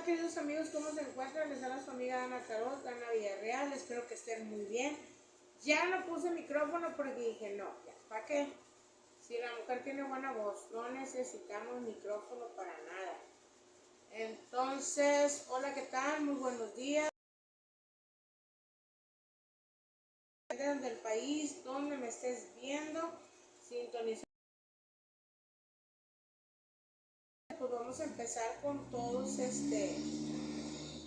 queridos amigos, ¿cómo se encuentran? Les habla su amiga Ana Tarot, Ana Villarreal, espero que estén muy bien. Ya no puse micrófono porque dije, no, ya, ¿para qué? Si la mujer tiene buena voz, no necesitamos micrófono para nada. Entonces, hola, ¿qué tal? Muy buenos días. Del país, donde me estés viendo, sintoniza. Pues vamos a empezar con todos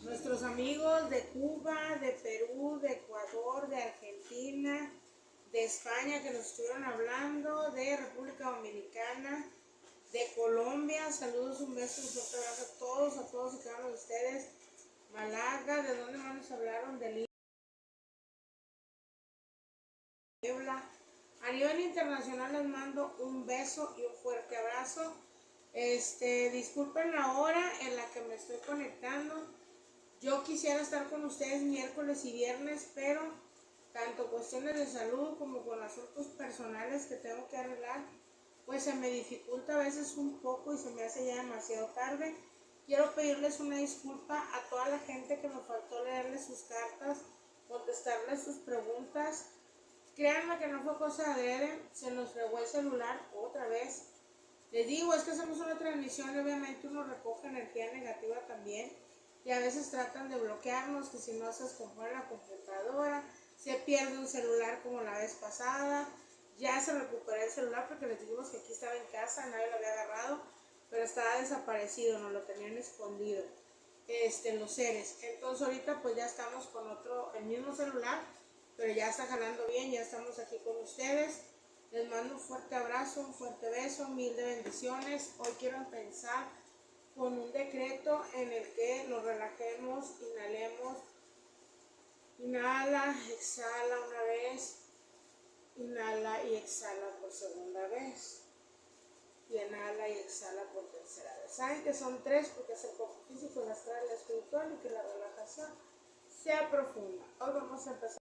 nuestros amigos de Cuba, de Perú, de Ecuador, de Argentina, de España que nos estuvieron hablando, de República Dominicana, de Colombia. Saludos, un beso, un fuerte abrazo a todos y cada uno de ustedes. Málaga, ¿de dónde más nos hablaron? De Puebla. A nivel internacional les mando un beso y un fuerte abrazo. Disculpen la hora en la que me estoy conectando. Yo quisiera estar con ustedes miércoles y viernes, pero tanto cuestiones de salud como con asuntos personales que tengo que arreglar, pues se me dificulta a veces un poco y se me hace ya demasiado tarde. Quiero pedirles una disculpa a toda la gente que me faltó leerles sus cartas, contestarles sus preguntas. Créanme que no fue cosa de adrede, se nos fregó el celular otra vez. Les digo, es que hacemos una transmisión y obviamente uno recoge energía negativa también. Y a veces tratan de bloquearnos, que si no se descompone la computadora, se pierde un celular como la vez pasada. Ya se recuperó el celular porque les dijimos que aquí estaba en casa, nadie lo había agarrado, pero estaba desaparecido, nos lo tenían escondido los seres. Entonces ahorita pues ya estamos con el mismo celular, pero ya está jalando bien, ya estamos aquí con ustedes. Les mando un fuerte abrazo, un fuerte beso, mil de bendiciones. Hoy quiero empezar con un decreto en el que nos relajemos, inhalemos, inhala, exhala una vez, inhala y exhala por segunda vez, y inhala y exhala por tercera vez. Saben que son tres porque es el cuerpo físico, el astral, el espiritual, y que la relajación sea profunda. Hoy vamos a empezar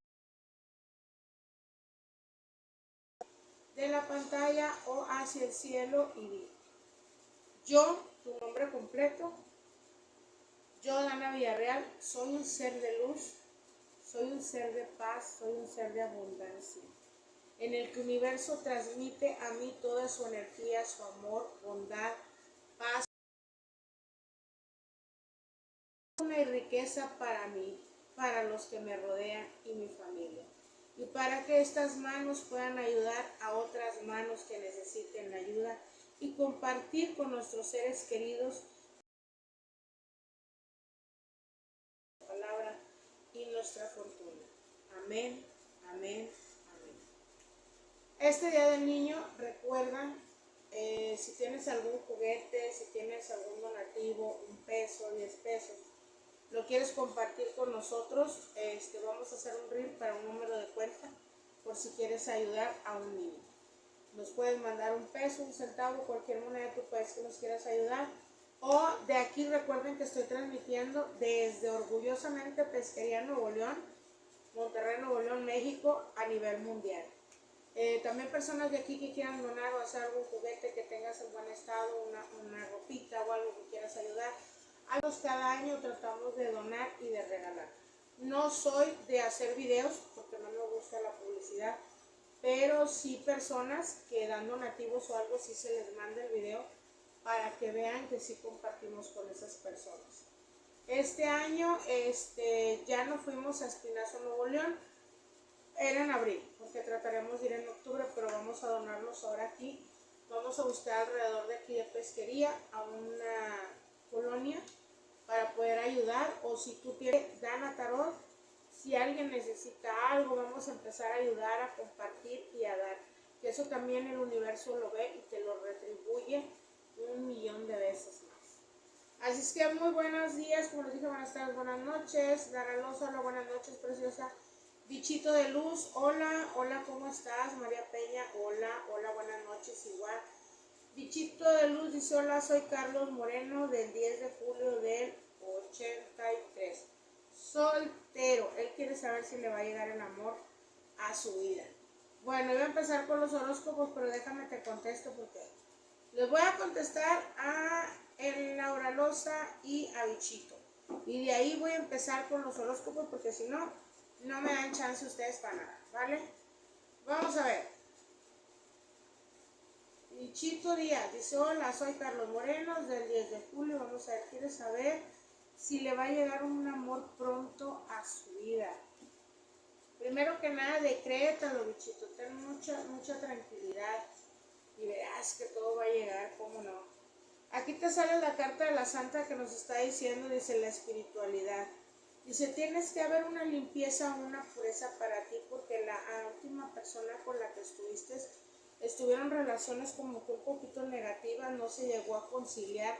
de la pantalla o hacia el cielo y di: yo, tu nombre completo, yo, Dana Villarreal, soy un ser de luz, soy un ser de paz, soy un ser de abundancia, en el que el universo transmite a mí toda su energía, su amor, bondad, paz y riqueza para mí, para los que me rodean y mi familia, y para que estas manos puedan ayudar a otras manos que necesiten ayuda y compartir con nuestros seres queridos la palabra y nuestra fortuna. Amén, amén, amén. Este día del niño, recuerda, si tienes algún juguete, si tienes algún donativo, 1 peso, 10 pesos, lo quieres compartir con nosotros, vamos a hacer un reel para un número de cuenta por si quieres ayudar a un niño. Nos puedes mandar 1 peso, 1 centavo, cualquier moneda de tu país que nos quieras ayudar. O de aquí recuerden que estoy transmitiendo desde Orgullosamente Pesquería Nuevo León, Monterrey, Nuevo León, México, a nivel mundial. También personas de aquí que quieran donar o hacer algún juguete que tengas en buen estado, una ropita o algo que quieras ayudar. Cada año tratamos de donar y de regalar. No soy de hacer videos porque no me gusta la publicidad, pero sí personas que dan donativos o algo, sí se les manda el video para que vean que sí compartimos con esas personas. Este año ya no fuimos a Espinazo, Nuevo León, era en abril, porque trataremos de ir en octubre, pero vamos a donarlos ahora aquí. Vamos a buscar alrededor de aquí de Pesquería a una colonia para poder ayudar, o si tú tienes Dana Tarot, si alguien necesita algo, vamos a empezar a ayudar, a compartir y a dar, que eso también el universo lo ve y te lo retribuye 1.000.000 de veces más. Así es que muy buenos días, como les dije, buenas tardes, buenas noches. Dara Loza, hola, buenas noches, preciosa. Bichito de luz, hola, hola, ¿cómo estás? María Peña, hola, hola, buenas noches, igual. Bichito de luz dice: hola, soy Carlos Moreno, del 10 de julio del 83. Soltero. Él quiere saber si le va a llegar el amor a su vida. Bueno, voy a empezar con los horóscopos, pero déjame te contesto porque les voy a contestar a el Laura Loza y a Bichito. Y de ahí voy a empezar con los horóscopos porque si no, no me dan chance ustedes para nada, ¿vale? Vamos a ver. Bichito Díaz dice, hola, soy Carlos Moreno, del 10 de julio. Vamos a ver, quiere saber si le va a llegar un amor pronto a su vida. Primero que nada, decrétalo, bichito, ten mucha tranquilidad y verás que todo va a llegar, cómo no. Aquí te sale la carta de la Santa que nos está diciendo, dice la espiritualidad. Dice, tienes que haber una limpieza, una pureza para ti, porque la última persona con la que estuvieron relaciones como que un poquito negativas, no se llegó a conciliar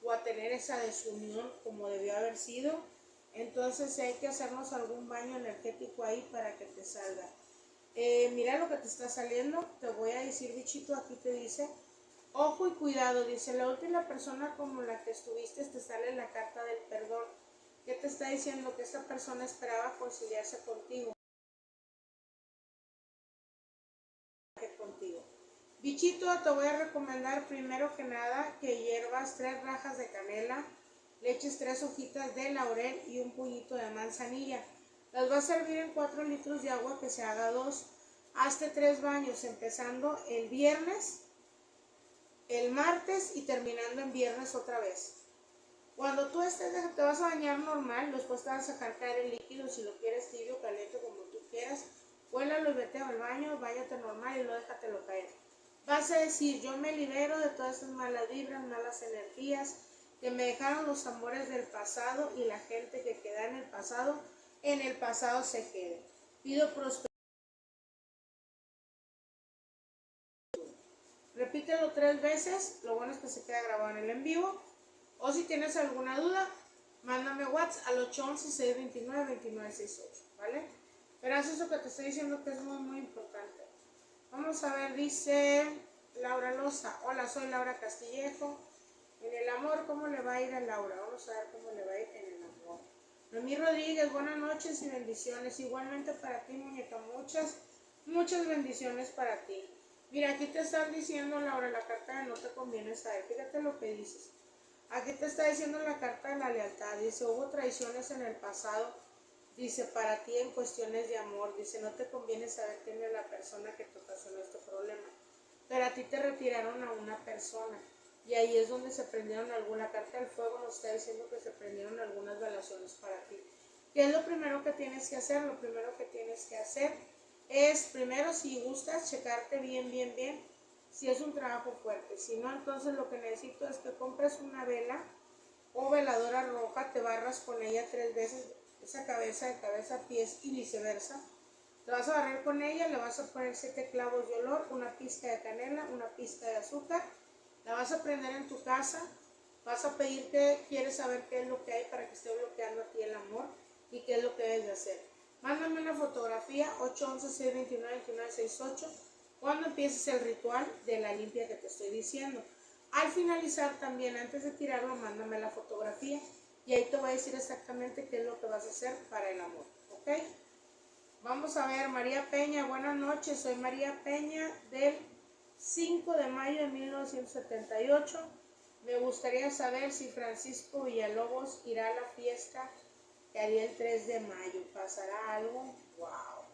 o a tener esa desunión como debió haber sido. Entonces hay que hacernos algún baño energético ahí para que te salga. Mira lo que te está saliendo, te voy a decir, bichito, aquí te dice, ojo y cuidado, dice, la última persona como la que estuviste, te sale la carta del perdón. ¿Qué te está diciendo? Que esta persona esperaba conciliarse contigo. Bichito, te voy a recomendar primero que nada que hiervas 3 rajas de canela, le eches 3 hojitas de laurel y un puñito de manzanilla. Las vas a hervir en 4 litros de agua, que se haga 2. Hazte 3 baños, empezando el viernes, el martes y terminando en viernes otra vez. Cuando tú te vas a bañar normal, después te vas a dejar caer el líquido, si lo quieres tibio, caliente, como tú quieras. Cuélalo y vete al baño, báñate normal y luego déjatelo caer. Vas a decir, yo me libero de todas esas malas vibras, malas energías, que me dejaron los amores del pasado y la gente que queda en el pasado se quede. Pido prosperidad. Repítelo 3 veces, lo bueno es que se queda grabado en el en vivo. O si tienes alguna duda, mándame WhatsApp al 811-629-2968, ¿vale? Verás eso que te estoy diciendo que es muy importante. Vamos a ver, dice Laura Loza, hola, soy Laura Castillejo. En el amor, ¿cómo le va a ir a Laura? Vamos a ver cómo le va a ir en el amor. Noemí Rodríguez, buenas noches y bendiciones. Igualmente para ti, muñeca, muchas bendiciones para ti. Mira, aquí te están diciendo, Laura, la carta de no te conviene saber. Fíjate lo que dices. Aquí te está diciendo la carta de la lealtad. Dice, hubo traiciones en el pasado. Dice, para ti en cuestiones de amor. Dice, no te conviene saber quién es la persona que te ocasionó este problema. Pero a ti te retiraron a una persona. Y ahí es donde se prendieron la carta del fuego nos está diciendo que se prendieron algunas relaciones para ti. ¿Qué es lo primero que tienes que hacer? Lo primero que tienes que hacer es, primero, si gustas, checarte bien, si es un trabajo fuerte. Si no, entonces lo que necesito es que compres una vela o veladora roja, te barras con ella 3 veces, esa cabeza de cabeza a pies y viceversa. Te vas a barrer con ella, le vas a poner 7 clavos de olor, una pizca de canela, una pizca de azúcar. La vas a prender en tu casa, vas a pedir que quieres saber qué es lo que hay para que esté bloqueando a ti el amor y qué es lo que debes de hacer. Mándame una fotografía, 811-629-2968, cuando empieces el ritual de la limpia que te estoy diciendo. Al finalizar también, antes de tirarlo, mándame la fotografía y ahí te voy a decir exactamente qué es lo que vas a hacer para el amor, ¿ok? Vamos a ver, María Peña, buenas noches, soy María Peña del 5 de mayo de 1978. Me gustaría saber si Francisco Villalobos irá a la fiesta que haría el 3 de mayo. ¿Pasará algo? ¡Wow!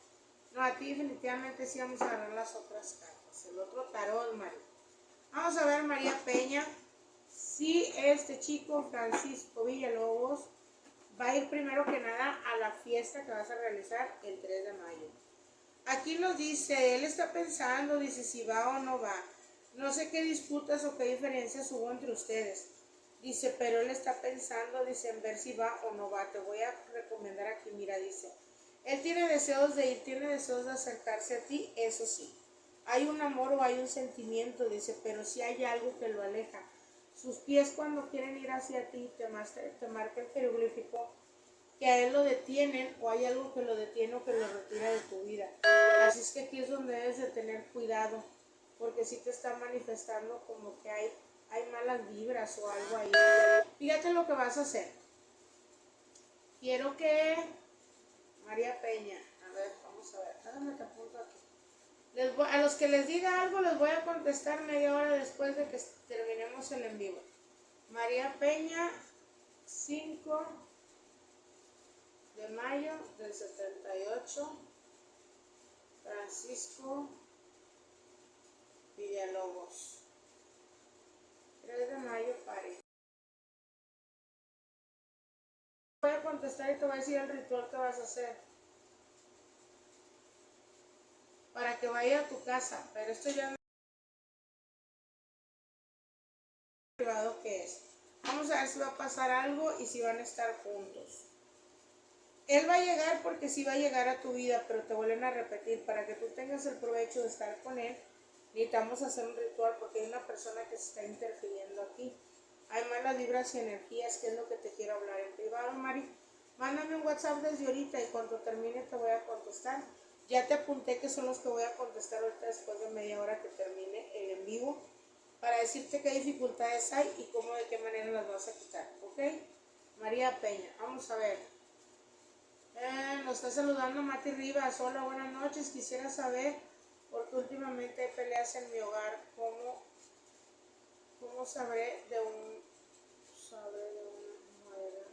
No, a ti definitivamente sí vamos a agarrar las otras cartas. El otro tarot, María. Vamos a ver, María Peña, si este chico Francisco Villalobos va a ir primero que nada a la fiesta que vas a realizar el 3 de mayo. Aquí nos dice, él está pensando, dice si va o no va. No sé qué disputas o qué diferencias hubo entre ustedes. Dice, pero él está pensando, dice, en ver si va o no va. Te voy a recomendar aquí, mira, dice, él tiene deseos de ir, tiene deseos de acercarse a ti, eso sí. Hay un amor o hay un sentimiento, dice, pero sí hay algo que lo aleja. Sus pies cuando quieren ir hacia ti, te marca el jeroglífico que a él lo detienen o hay algo que lo detiene o que lo retira de tu vida. Así es que aquí es donde debes de tener cuidado, porque si te está manifestando como que hay malas vibras o algo ahí. Fíjate lo que vas a hacer. Quiero que María Peña, a ver, vamos a ver, déjame te apunto aquí. A los que les diga algo les voy a contestar media hora después de que terminemos el en vivo. María Peña, 5 de mayo del 78, Francisco Villalobos. 3 de mayo, París. Voy a contestar y te voy a decir el ritual que vas a hacer para que vaya a tu casa, pero esto ya no es privado que es. Vamos a ver si va a pasar algo y si van a estar juntos. Él va a llegar porque sí va a llegar a tu vida, pero te vuelven a repetir, para que tú tengas el provecho de estar con él, necesitamos hacer un ritual porque hay una persona que se está interfiriendo aquí. Hay malas vibras y energías, que es lo que te quiero hablar en privado, Mari. Mándame un WhatsApp desde ahorita y cuando termine te voy a contestar. Ya te apunté que son los que voy a contestar ahorita después de media hora que termine el en vivo, para decirte qué dificultades hay y cómo, de qué manera las vas a quitar, ¿ok? María Peña, vamos a ver. Nos está saludando Mati Rivas. Hola, buenas noches. Quisiera saber, porque últimamente hay peleas en mi hogar, ¿cómo sabré de una muela?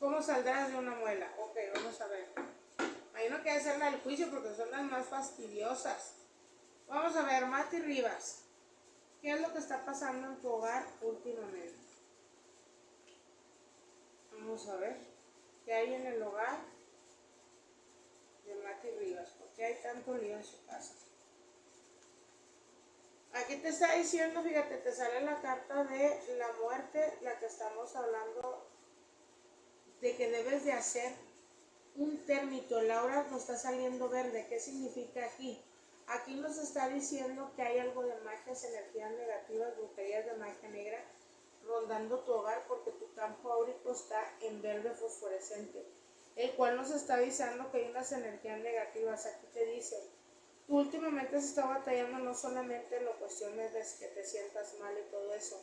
¿Cómo saldrás de una muela? Ok, vamos a ver. Imagino que hay que hacerla del juicio porque son las más fastidiosas. Vamos a ver, Mati Rivas. ¿Qué es lo que está pasando en tu hogar últimamente? Vamos a ver. ¿Qué hay en el hogar de Mati Rivas? ¿Por qué hay tanto lío en su casa? Aquí te está diciendo, fíjate, te sale la carta de la muerte, la que estamos hablando de que debes de hacer un término. Laura nos está saliendo verde. ¿Qué significa aquí? Aquí nos está diciendo que hay algo de magias, energías negativas, brujerías de magia negra rondando tu hogar porque tu campo áurico está en verde fosforescente, el cual nos está avisando que hay unas energías negativas. Aquí te dice, tú últimamente has estado batallando no solamente en las cuestiones de que te sientas mal y todo eso,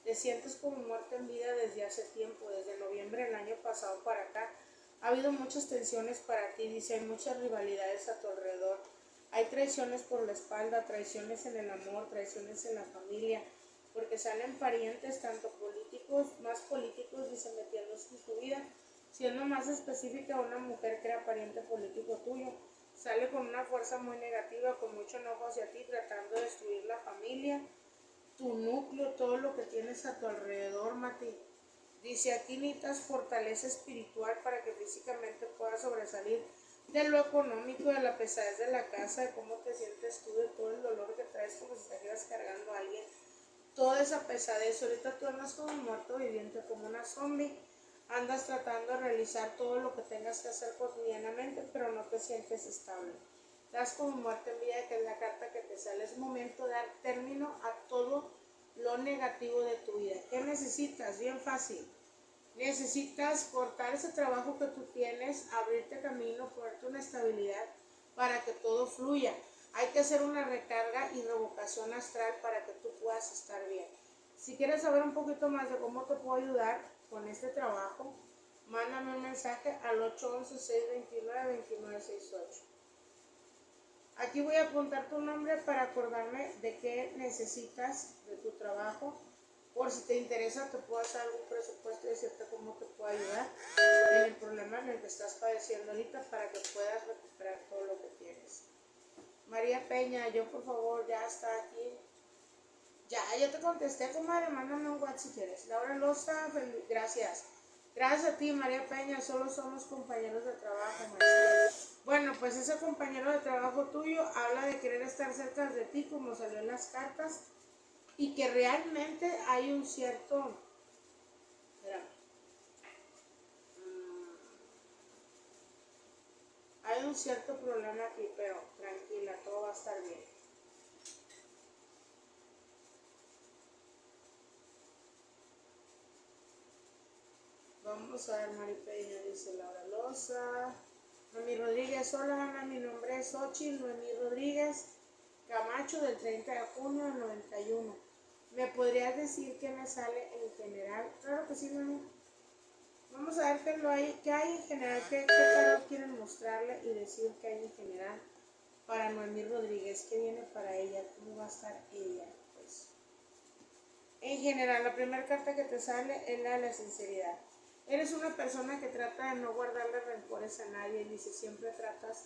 te sientes como muerta en vida desde hace tiempo, desde noviembre del año pasado para acá. Ha habido muchas tensiones para ti, dice, hay muchas rivalidades a tu alrededor, hay traiciones por la espalda, traiciones en el amor, traiciones en la familia, porque salen parientes, tanto políticos, más políticos, dice, metiéndose en tu vida, siendo más específica una mujer que era pariente político tuyo, sale con una fuerza muy negativa, con mucho enojo hacia ti, tratando de destruir la familia, tu núcleo, todo lo que tienes a tu alrededor, Mati. Dice, aquí necesitas fortaleza espiritual para que físicamente puedas sobresalir de lo económico, de la pesadez de la casa, de cómo te sientes tú, de todo el dolor que traes como si estuvieras cargando a alguien. Toda esa pesadez, ahorita tú andas como un muerto viviente, como una zombie, andas tratando de realizar todo lo que tengas que hacer cotidianamente, pero no te sientes estable. Das como muerte en vida, que es la carta que te sale. Es momento de dar término a todo lo negativo de tu vida. ¿Qué necesitas? Bien fácil. Necesitas cortar ese trabajo que tú tienes, abrirte camino, ponerte una estabilidad para que todo fluya. Hay que hacer una recarga y revocación astral para que tú puedas estar bien. Si quieres saber un poquito más de cómo te puedo ayudar con este trabajo, mándame un mensaje al 811-629-2968. Aquí voy a apuntar tu nombre para acordarme de qué necesitas de tu trabajo. Por si te interesa, te puedo hacer algún presupuesto y decirte cómo te puedo ayudar en el problema en el que estás padeciendo ahorita para que puedas recuperar todo lo que tienes. María Peña, yo por favor, ya está aquí. Ya te contesté, comadre, mándame un WhatsApp si quieres. Laura Loza, gracias. Gracias a ti, María Peña, solo somos compañeros de trabajo, maestra. Bueno, pues ese compañero de trabajo tuyo habla de querer estar cerca de ti, como salió en las cartas, y que realmente hay un cierto... hay un cierto problema aquí, pero tranquila, todo va a estar bien. Vamos a ver, María Peña, dice Laura Loza. Noemí Rodríguez, hola Ana, mi nombre es Xochitl Noemí Rodríguez Camacho, del 30 de junio del 91. ¿Me podrías decir qué me sale en general? Claro que sí, Noemí. Vamos a ver qué hay en general, qué tarot quieren mostrarle y decir qué hay en general para Noemí Rodríguez, qué viene para ella, cómo va a estar ella. Pues. En general, la primera carta que te sale es la de la sinceridad. Eres una persona que trata de no guardarle rencores a nadie, dice, siempre tratas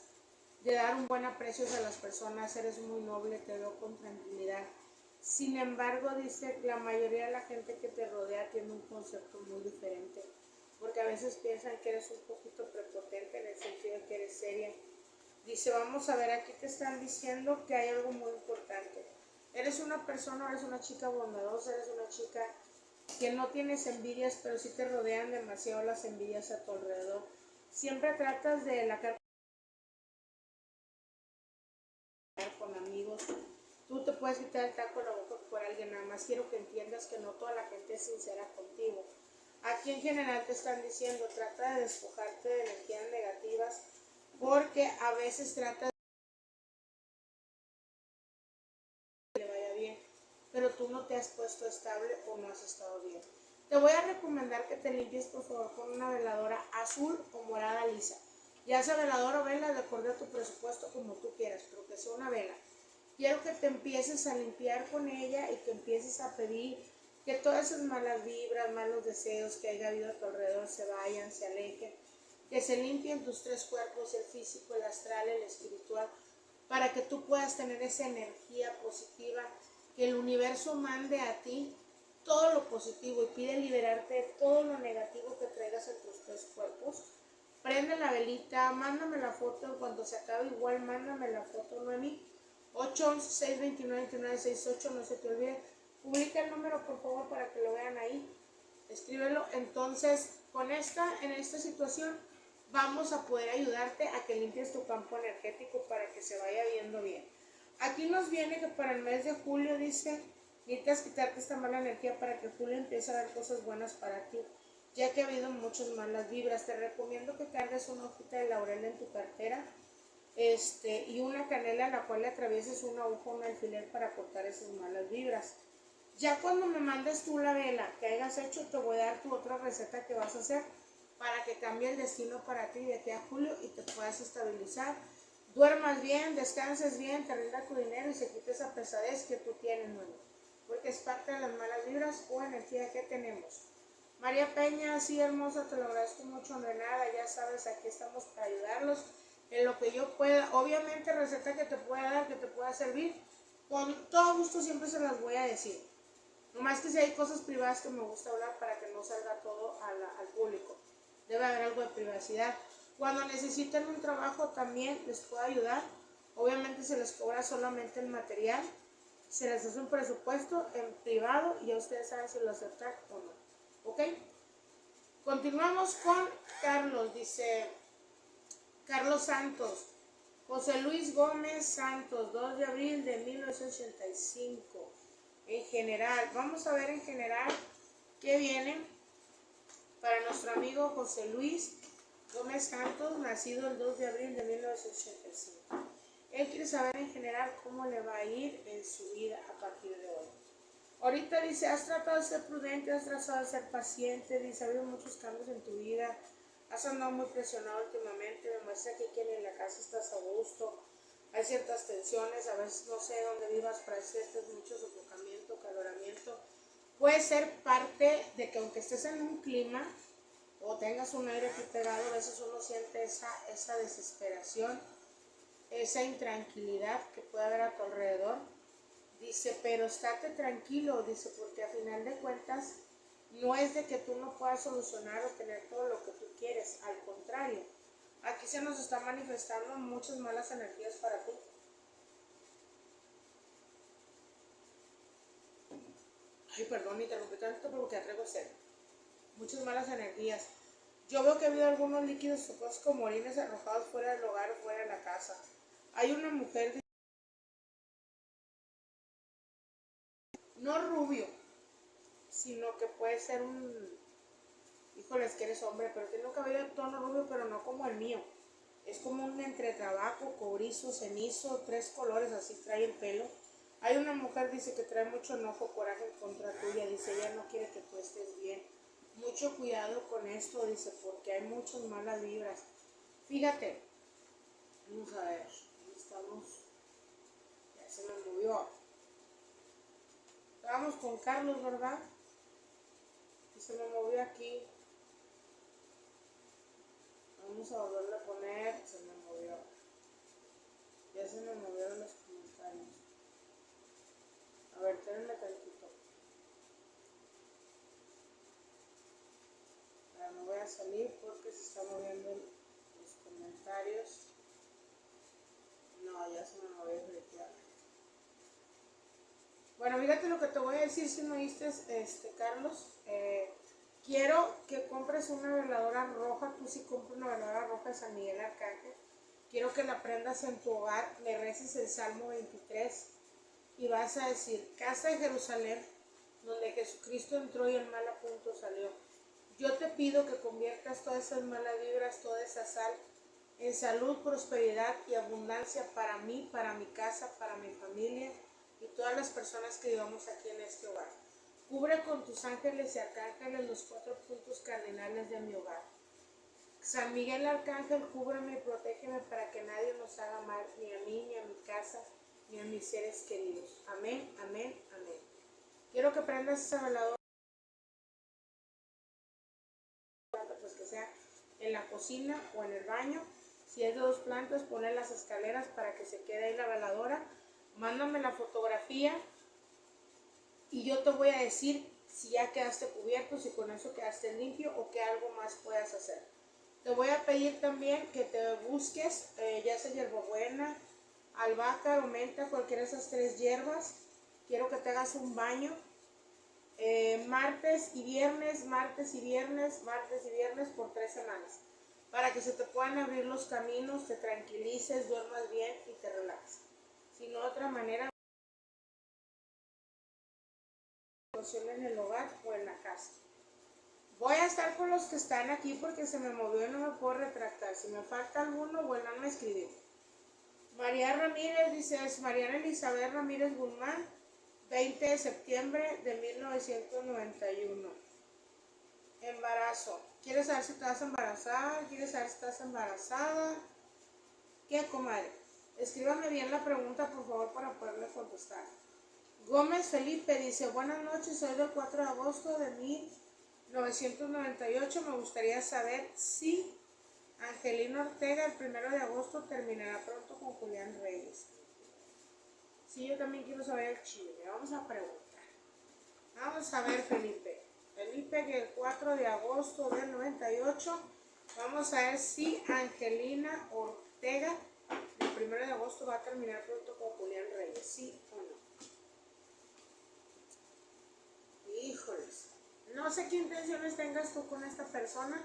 de dar un buen aprecio a las personas, eres muy noble, te veo con tranquilidad. Sin embargo, dice, la mayoría de la gente que te rodea tiene un concepto muy diferente, porque a veces piensan que eres un poquito prepotente en el sentido de que eres seria. Dice, vamos a ver, aquí te están diciendo que hay algo muy importante. Eres una persona, eres una chica bondadosa, eres una chica que no tienes envidias, pero sí te rodean demasiado las envidias a tu alrededor. Siempre tratas de la carta con amigos. Tú te puedes quitar el taco de la boca por alguien, nada más quiero que entiendas que no toda la gente es sincera contigo. Aquí en general te están diciendo, trata de despojarte de energías negativas, porque a veces trata de que le vaya bien, pero tú no te has puesto estable o no has estado bien. Te voy a recomendar que te limpies por favor con una veladora azul o morada lisa. Ya sea veladora o vela, de acuerdo a tu presupuesto, como tú quieras, pero que sea una vela. Quiero que te empieces a limpiar con ella y que empieces a pedir que todas esas malas vibras, malos deseos que haya habido a tu alrededor se vayan, se alejen, que se limpien tus tres cuerpos, el físico, el astral, el espiritual, para que tú puedas tener esa energía positiva, que el universo mande a ti todo lo positivo y pide liberarte de todo lo negativo que traigas en tus tres cuerpos. Prende la velita, mándame la foto en cuanto se acabe, igual mándame la foto, Noemi. 811-629-2968, no se te olvide. Publica el número por favor para que lo vean ahí. Escríbelo. Entonces, en esta situación, vamos a poder ayudarte a que limpies tu campo energético para que se vaya viendo bien. Aquí nos viene que para el mes de julio, dice, necesitas quitarte esta mala energía para que julio empiece a dar cosas buenas para ti, ya que ha habido muchas malas vibras. Te recomiendo que cargues una hojita de laurel en tu cartera, y una canela a la cual le atravieses una aguja o un alfiler para cortar esas malas vibras. Ya cuando me mandes tú la vela que hayas hecho, te voy a dar tu otra receta que vas a hacer para que cambie el destino para ti de aquí a julio y te puedas estabilizar, duermas bien, descanses bien, te rinda tu dinero y se quite esa pesadez que tú tienes, nuevo, porque es parte de las malas vibras o energía que tenemos. María Peña, sí, hermosa, te lo agradezco mucho. De nada, ya sabes, aquí estamos para ayudarlos en lo que yo pueda. Obviamente, receta que te pueda dar, que te pueda servir, con todo gusto siempre se las voy a decir. Nomás que si hay cosas privadas que me gusta hablar para que no salga todo al público. Debe haber algo de privacidad. Cuando necesiten un trabajo también les puedo ayudar. Obviamente se les cobra solamente el material. Se les hace un presupuesto en privado y ya ustedes saben si lo aceptan o no. ¿Ok? Continuamos con Carlos. Dice Carlos Santos. José Luis Gómez Santos, 2 de abril de 1985. En general, vamos a ver en general qué viene para nuestro amigo José Luis Gómez Santos, nacido el 2 de abril de 1985. Él quiere saber en general cómo le va a ir en su vida a partir de hoy. Ahorita dice, has tratado de ser prudente, has tratado de ser paciente, dice, ha habido muchos cambios en tu vida, has andado muy presionado últimamente, demuestra que aquí en la casa estás a gusto, hay ciertas tensiones, a veces no sé dónde vivas, pero hay mucho sofocamiento, caloramiento. Puede ser parte de que aunque estés en un clima o tengas un aire aquí pegado, a veces uno siente esa desesperación, esa intranquilidad que puede haber a tu alrededor. Dice, pero estate tranquilo, dice, porque a final de cuentas no es de que tú no puedas solucionar o tener todo lo que tú quieres, al contrario, aquí se nos está manifestando muchas malas energías para ti. Ay, perdón, interrumpí tanto porque traigo sed. Muchas malas energías. Yo veo que ha habido algunos líquidos como orines arrojados fuera del hogar o fuera de la casa. Hay una mujer, no rubio, sino que puede ser híjole, es que eres hombre, pero tiene un cabello de tono rubio, pero no como el mío. Es como un entre tabaco, cobrizo, cenizo, 3 colores, así trae el pelo. Hay una mujer, dice, que trae mucho enojo, coraje en contra tuya, dice, ella no quiere que tú estés bien. Mucho cuidado con esto, dice, porque hay muchas malas vibras. Fíjate, vamos a ver, ¿dónde estamos? Ya se me movió. Estábamos con Carlos, ¿verdad? Y se me movió aquí. Vamos a volverle a poner. Se me movió. Ya se me movieron los comentarios. A ver, espérenme tantito. Ahora me voy a salir porque se están moviendo los comentarios. No, ya se me movió definitivamente. Bueno, fíjate lo que te voy a decir si no oíste, Carlos. Quiero que compres una veladora roja. Tú sí compras una veladora roja de San Miguel Arcángel. Quiero que la prendas en tu hogar, le reces el Salmo 23 y vas a decir: casa de Jerusalén, donde Jesucristo entró y el mal a punto salió. Yo te pido que conviertas todas esas malas vibras, toda esa sal, en salud, prosperidad y abundancia para mí, para mi casa, para mi familia y todas las personas que vivamos aquí en este hogar. Cubre con tus ángeles y arcángeles los 4 puntos cardinales de mi hogar. San Miguel Arcángel, cúbreme y protégeme para que nadie nos haga mal, ni a mí, ni a mi casa, ni a mis seres queridos. Amén, amén, amén. Quiero que prendas esa veladora, pues que sea en la cocina o en el baño. Si es de 2 plantas, ponle las escaleras para que se quede ahí la veladora. Mándame la fotografía y yo te voy a decir si ya quedaste cubierto, si con eso quedaste limpio o que algo más puedas hacer. Te voy a pedir también que te busques, ya sea hierbabuena, albahaca o menta, cualquiera de esas 3 hierbas. Quiero que te hagas un baño martes y viernes, martes y viernes, martes y viernes por 3 semanas. Para que se te puedan abrir los caminos, te tranquilices, duermas bien y te relajes. Si no, de otra manera, en el hogar o en la casa. Voy a estar con los que están aquí porque se me movió y no me puedo retractar. Si me falta alguno, vuelvan a escribir. María Ramírez dice: es Mariana Elizabeth Ramírez Guzmán, 20 de septiembre de 1991. Embarazo. ¿Quieres saber si estás embarazada? ¿Quieres saber si estás embarazada? ¿Qué, comadre? Escríbame bien la pregunta, por favor, para poderle contestar. Gómez Felipe dice: buenas noches, soy del 4 de agosto de 1998. Me gustaría saber si Angelina Ortega el 1 de agosto terminará pronto con Julián Reyes. Sí, yo también quiero saber el chisme. Vamos a preguntar. Vamos a ver, Felipe. Felipe, que el 4 de agosto del 98. Vamos a ver si Angelina Ortega el 1 de agosto va a terminar pronto con Julián Reyes. ¿Sí o no? Híjoles. No sé qué intenciones tengas tú con esta persona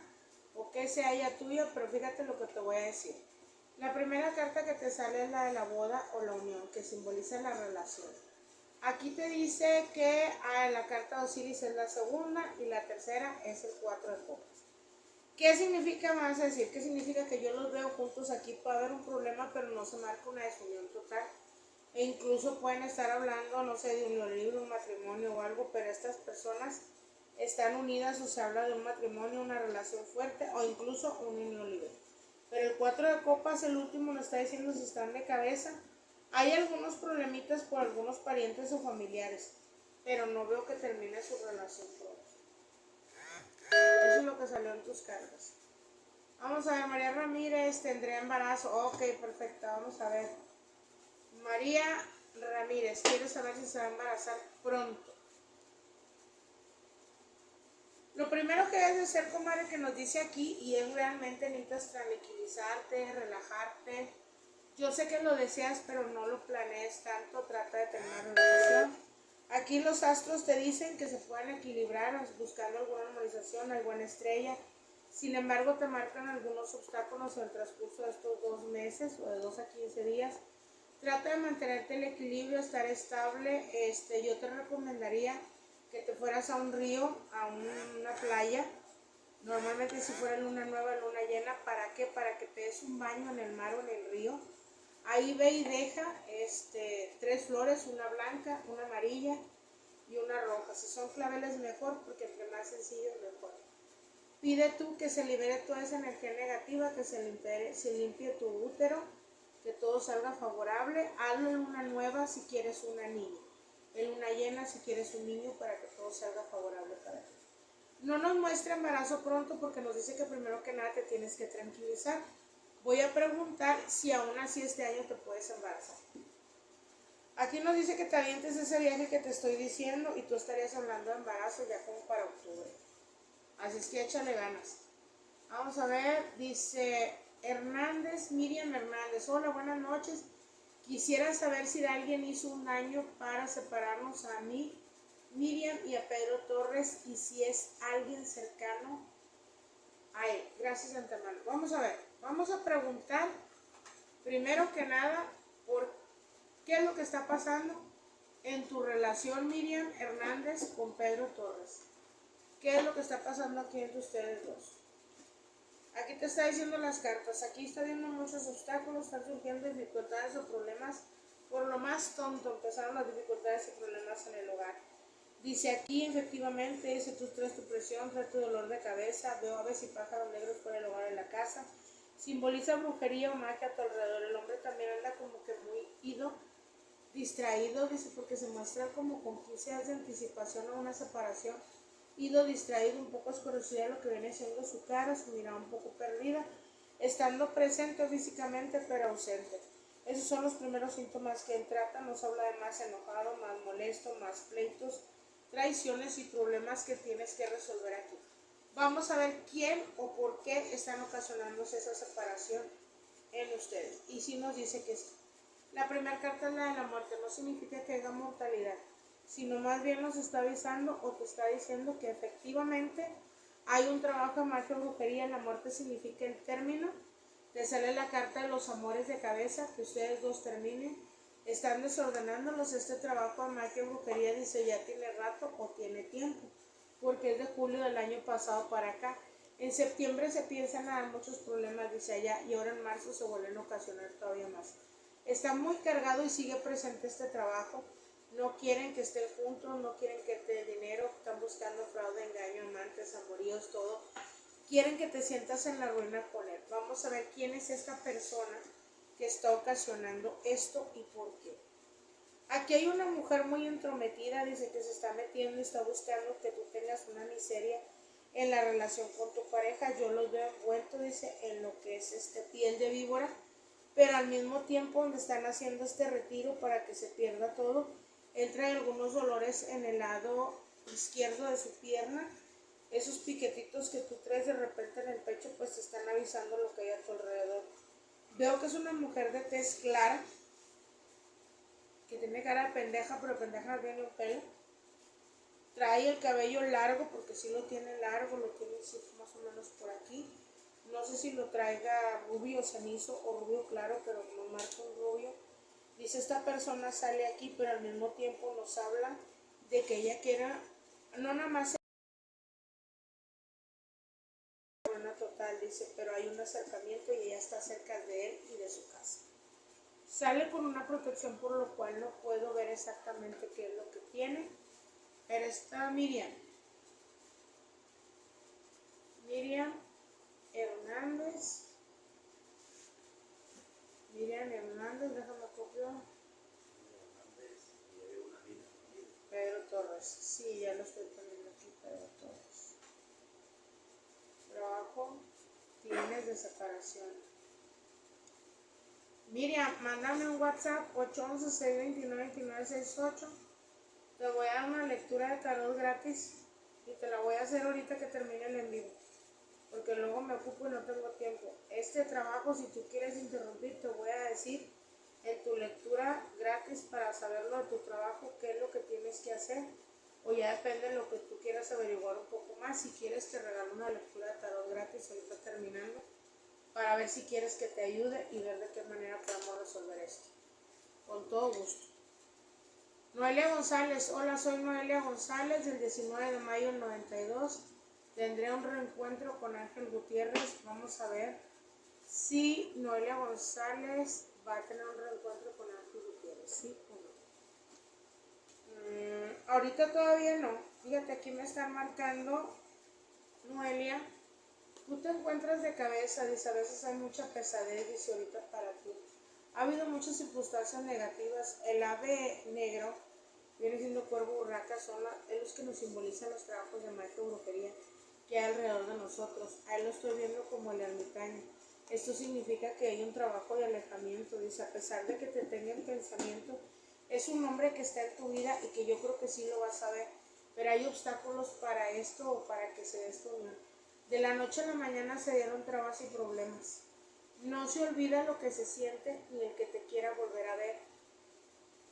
o que sea ella tuya, pero fíjate lo que te voy a decir. La primera carta que te sale es la de la boda o la unión, que simboliza la relación. Aquí te dice que la carta de Osiris es la segunda y la tercera es el 4 de copas. ¿Qué significa? Me vas a decir, ¿qué significa? Que yo los veo juntos aquí, puede haber un problema, pero no se marca una desunión total. E incluso pueden estar hablando, no sé, de un libro, un matrimonio o algo, pero estas personas están unidas o se habla de un matrimonio, una relación fuerte o incluso un unión libre. Pero el 4 de copas, el último, nos está diciendo si están de cabeza. Hay algunos problemitas por algunos parientes o familiares, pero no veo que termine su relación pronto. Eso es lo que salió en tus cartas. Vamos a ver, María Ramírez, ¿tendría embarazo? Ok, perfecto, vamos a ver. María Ramírez, quiere saber si se va a embarazar pronto. Lo primero que debes hacer, comadre, que nos dice aquí, y es realmente necesitas tranquilizarte, relajarte. Yo sé que lo deseas, pero no lo planees tanto, trata de tener una relación. Aquí los astros te dicen que se pueden equilibrar buscando alguna armonización, alguna estrella. Sin embargo, te marcan algunos obstáculos en el transcurso de estos 2 meses o de 2 a 15 días. Trata de mantenerte el equilibrio, estar estable. Yo te recomendaría que te fueras a un río, a una playa. Normalmente si fuera luna nueva, luna llena, ¿para qué? Para que te des un baño en el mar o en el río. Ahí ve y deja 3 flores, una blanca, una amarilla y una roja. Si son claveles mejor, porque entre más sencillo mejor. Pide tú que se libere toda esa energía negativa, que se limpie tu útero, que todo salga favorable. Hazlo en una nueva si quieres una niña. en luna llena si quieres un niño para que todo salga favorable para ti. No nos muestra embarazo pronto porque nos dice que primero que nada te tienes que tranquilizar. Voy a preguntar si aún así este año te puedes embarazar. Aquí nos dice que te avientes ese viaje que te estoy diciendo y tú estarías hablando de embarazo ya como para octubre. Así es que échale ganas. Vamos a ver, dice Hernández, Miriam Hernández. Hola, buenas noches. Quisiera saber si alguien hizo un daño para separarnos a mí, Miriam y a Pedro Torres, y si es alguien cercano a él. Gracias de antemano. Vamos a ver, vamos a preguntar primero que nada por qué es lo que está pasando en tu relación, Miriam Hernández, con Pedro Torres. ¿Qué es lo que está pasando aquí entre ustedes dos? Aquí te está diciendo las cartas. Aquí está viendo muchos obstáculos, están surgiendo dificultades o problemas. Por lo más tonto empezaron las dificultades y problemas en el hogar. Dice aquí, efectivamente, dice tú traes tu presión, traes tu dolor de cabeza, veo aves y pájaros negros por el hogar de la casa. Simboliza brujería o magia a tu alrededor. El hombre también anda como que muy ido, distraído, dice, porque se muestra como con 15 días de anticipación a una separación. Ido, distraído, un poco oscurecido de lo que viene siendo su cara, su mirada un poco perdida, estando presente físicamente pero ausente. Esos son los primeros síntomas que él trata. Nos habla de más enojado, más molesto, más pleitos, traiciones y problemas que tienes que resolver aquí. Vamos a ver quién o por qué están ocasionándose esa separación en ustedes. Y si nos dice que sí. La primera carta es la de la muerte. No significa que haya mortalidad, sino más bien nos está avisando o te está diciendo que efectivamente hay un trabajo de magia o brujería. La muerte significa el término. Te sale la carta de los amores de cabeza, que ustedes dos terminen. Están desordenándolos. Este trabajo de magia o brujería, dice, ya tiene rato o tiene tiempo, porque es de julio del año pasado para acá. En septiembre se piensan a dar muchos problemas, dice allá, y ahora en marzo se vuelven a ocasionar todavía más. Está muy cargado y sigue presente este trabajo. No quieren que estén juntos, no quieren que te den dinero, están buscando fraude, engaño, amantes, amoríos, todo. Quieren que te sientas en la ruina con él. Vamos a ver quién es esta persona que está ocasionando esto y por qué. Aquí hay una mujer muy entrometida, dice que se está metiendo y está buscando que tú tengas una miseria en la relación con tu pareja. Yo los veo envueltos, dice, en lo que es piel de víbora, pero al mismo tiempo donde están haciendo este retiro para que se pierda todo, él trae algunos dolores en el lado izquierdo de su pierna. Esos piquetitos que tú traes de repente en el pecho, pues te están avisando lo que hay a tu alrededor. Veo que es una mujer de tez clara, que tiene cara de pendeja, pero pendeja no tiene un pelo. Trae el cabello largo, porque sí lo tiene largo, lo tiene más o menos por aquí. No sé si lo traiga rubio cenizo o rubio claro, pero nos marca un rubio. Dice, esta persona sale aquí, pero al mismo tiempo nos habla de que ella quiera, no nada más una total, dice, pero hay un acercamiento y ella está cerca de él y de su casa. Sale con una protección, por lo cual no puedo ver exactamente qué es lo que tiene. Pero está Miriam Hernández. Miriam Hernández, déjame copiar. Pedro Torres, sí, ya lo estoy poniendo aquí, Pedro Torres. Trabajo, tienes de separación. Miriam, mándame un WhatsApp 811-629-2968. Te voy a dar una lectura de tarot gratis y te la voy a hacer ahorita que termine el en vivo, porque luego me ocupo y no tengo tiempo. Este trabajo, si tú quieres interrumpir, te voy a decir en tu lectura gratis para saberlo de tu trabajo, qué es lo que tienes que hacer, o ya depende de lo que tú quieras averiguar un poco más. Si quieres, te regalo una lectura de tarot gratis ahorita terminando, para ver si quieres que te ayude y ver de qué manera podemos resolver esto. Con todo gusto. Noelia González, hola, soy Noelia González, del 19 de mayo del 92. Tendré un reencuentro con Ángel Gutiérrez. Vamos a ver si Noelia González va a tener un reencuentro con Ángel Gutiérrez, ¿sí o no? Ahorita todavía no. Fíjate, aquí me están marcando, Noelia, tú te encuentras de cabeza, dice, a veces hay mucha pesadez, dice, ahorita para ti. Ha habido muchas circunstancias negativas. El ave negro viene siendo cuervo, urraca, son los que nos simbolizan los trabajos de magia o brujería que hay alrededor de nosotros. A él lo estoy viendo como el ermitaño. Esto significa que hay un trabajo de alejamiento. Dice, a pesar de que te tenga en pensamiento, es un hombre que está en tu vida y que yo creo que sí lo vas a ver, pero hay obstáculos para esto o para que se dé esta unión. De la noche a la mañana se dieron trabas y problemas. No se olvida lo que se siente ni el que te quiera volver a ver,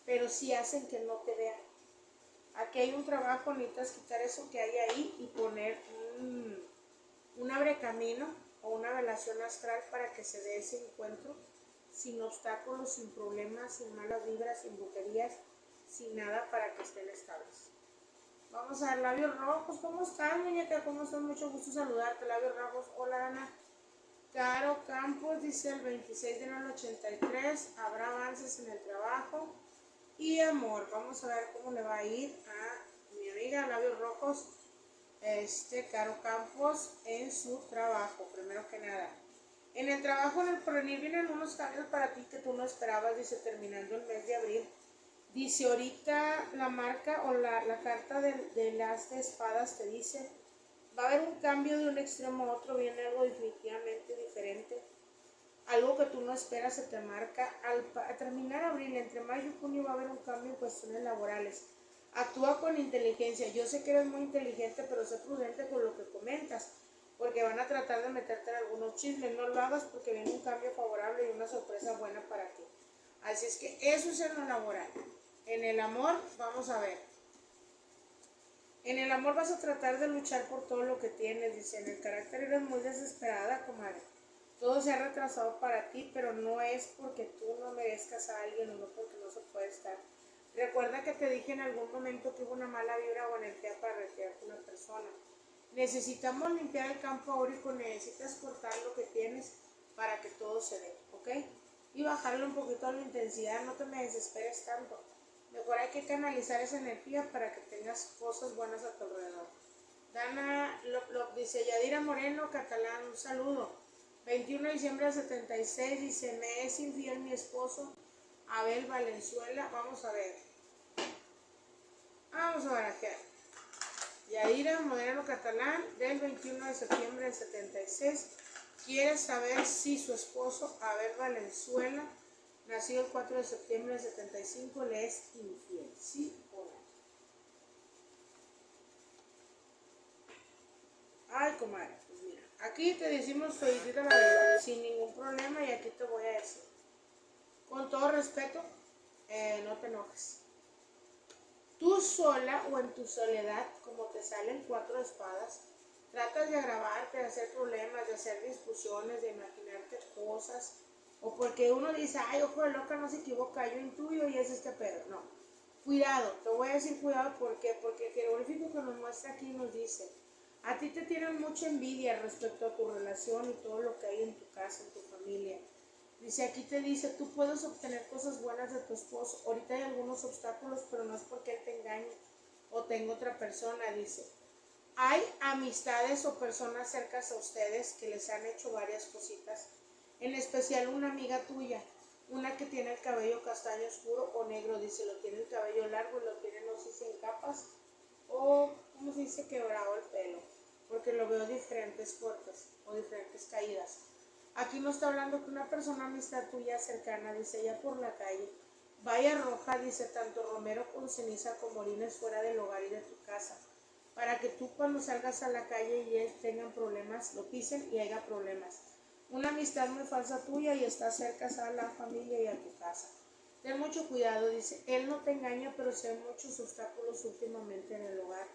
pero sí hacen que no te vean. Aquí hay un trabajo, necesitas quitar eso que hay ahí y poner un abrecamino o una velación astral para que se dé ese encuentro sin obstáculos, sin problemas, sin malas vibras, sin brujerías, sin nada, para que estén estables. Vamos a ver, labios rojos. ¿Cómo estás, muñeca? ¿Cómo estás? Mucho gusto saludarte. Labios rojos. Hola, Ana. Caro Campos dice el 26 de enero del 83. Habrá avances en el trabajo y amor. Vamos a ver cómo le va a ir a mi amiga labios rojos, Caro Campos, en su trabajo. Primero que nada, en el trabajo, en el porvenir, vienen unos cambios para ti que tú no esperabas. Dice, terminando el mes de abril. Dice, ahorita la marca o la carta de las de espadas te dice, va a haber un cambio de un extremo a otro, viene algo definitivamente diferente. Algo que tú no esperas se te marca. Al terminar abril, entre mayo y junio, va a haber un cambio en cuestiones laborales. Actúa con inteligencia. Yo sé que eres muy inteligente, pero sé prudente con lo que comentas, porque van a tratar de meterte en algunos chismes. No lo hagas porque viene un cambio favorable y una sorpresa buena para ti. Así es que eso es en lo laboral. En el amor, vamos a ver. En el amor vas a tratar de luchar por todo lo que tienes. Dice, en el carácter eres muy desesperada, comadre. Todo se ha retrasado para ti, pero no es porque tú no merezcas a alguien o no porque no se puede estar. Recuerda que te dije en algún momento que hubo una mala vibra o energía para retirar con una persona. Necesitamos limpiar el campo áurico, necesitas cortar lo que tienes para que todo se dé, ¿ok? Y bajarle un poquito a la intensidad, no te me desesperes tanto. Mejor hay que canalizar esa energía para que tengas cosas buenas a tu alrededor. Dana dice, Yadira Moreno, Catalán, un saludo. 21 de diciembre del 76, dice, me es infiel mi esposo, Abel Valenzuela. Vamos a ver. Vamos a barajear. Yadira Moreno, Catalán, del 21 de septiembre del 76, quiere saber si su esposo, Abel Valenzuela, nacido el 4 de septiembre del 75, le es infiel, ¿sí o no? Ay, comadre, pues mira, aquí te decimos felicita la verdad, sin ningún problema, y aquí te voy a decir, con todo respeto, no te enojes. Tú sola o en tu soledad, como te salen 4 de espadas, tratas de agravarte, de hacer problemas, de hacer discusiones, de imaginarte cosas, o porque uno dice, ay, ojo de loca, no se equivoca, yo intuyo y es este pedo. No, cuidado, te voy a decir cuidado, ¿por qué? Porque el jeroglífico que nos muestra aquí nos dice, a ti te tienen mucha envidia respecto a tu relación y todo lo que hay en tu casa, en tu familia. Dice, aquí te dice, tú puedes obtener cosas buenas de tu esposo. Ahorita hay algunos obstáculos, pero no es porque él te engañe o tenga otra persona. Dice, hay amistades o personas cercanas a ustedes que les han hecho varias cositas. En especial una amiga tuya, una que tiene el cabello castaño oscuro o negro. Dice, lo tiene el cabello largo y lo tiene, no sé si en capas o, ¿cómo se dice? Quebrado el pelo. Porque lo veo diferentes cortes o diferentes caídas. Aquí no está hablando que una persona amistad tuya cercana, dice, ella por la calle, vaya roja, dice, tanto romero con ceniza como orines fuera del hogar y de tu casa, para que tú cuando salgas a la calle y él tengan problemas, lo pisen y haya problemas. Una amistad muy falsa tuya y está cerca a la familia y a tu casa. Ten mucho cuidado, dice, él no te engaña, pero se ven muchos obstáculos últimamente en el hogar.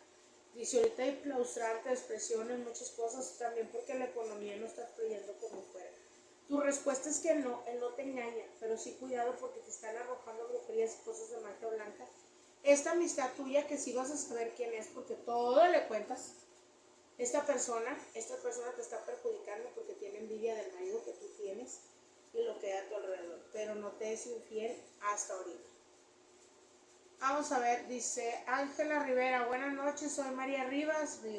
Dice, ahorita hay claustrantes, presiones, muchas cosas, también porque la economía no está fluyendo como fuera. Tu respuesta es que él no te engaña, pero sí cuidado porque te están arrojando brujerías y cosas de magia blanca. Esta amistad tuya que sí vas a saber quién es porque todo le cuentas, esta persona te está perjudicando porque tiene envidia del marido que tú tienes y lo que hay a tu alrededor, pero no te es infiel hasta ahorita. Vamos a ver, dice Ángela Rivera, buenas noches, soy María Rivas. 1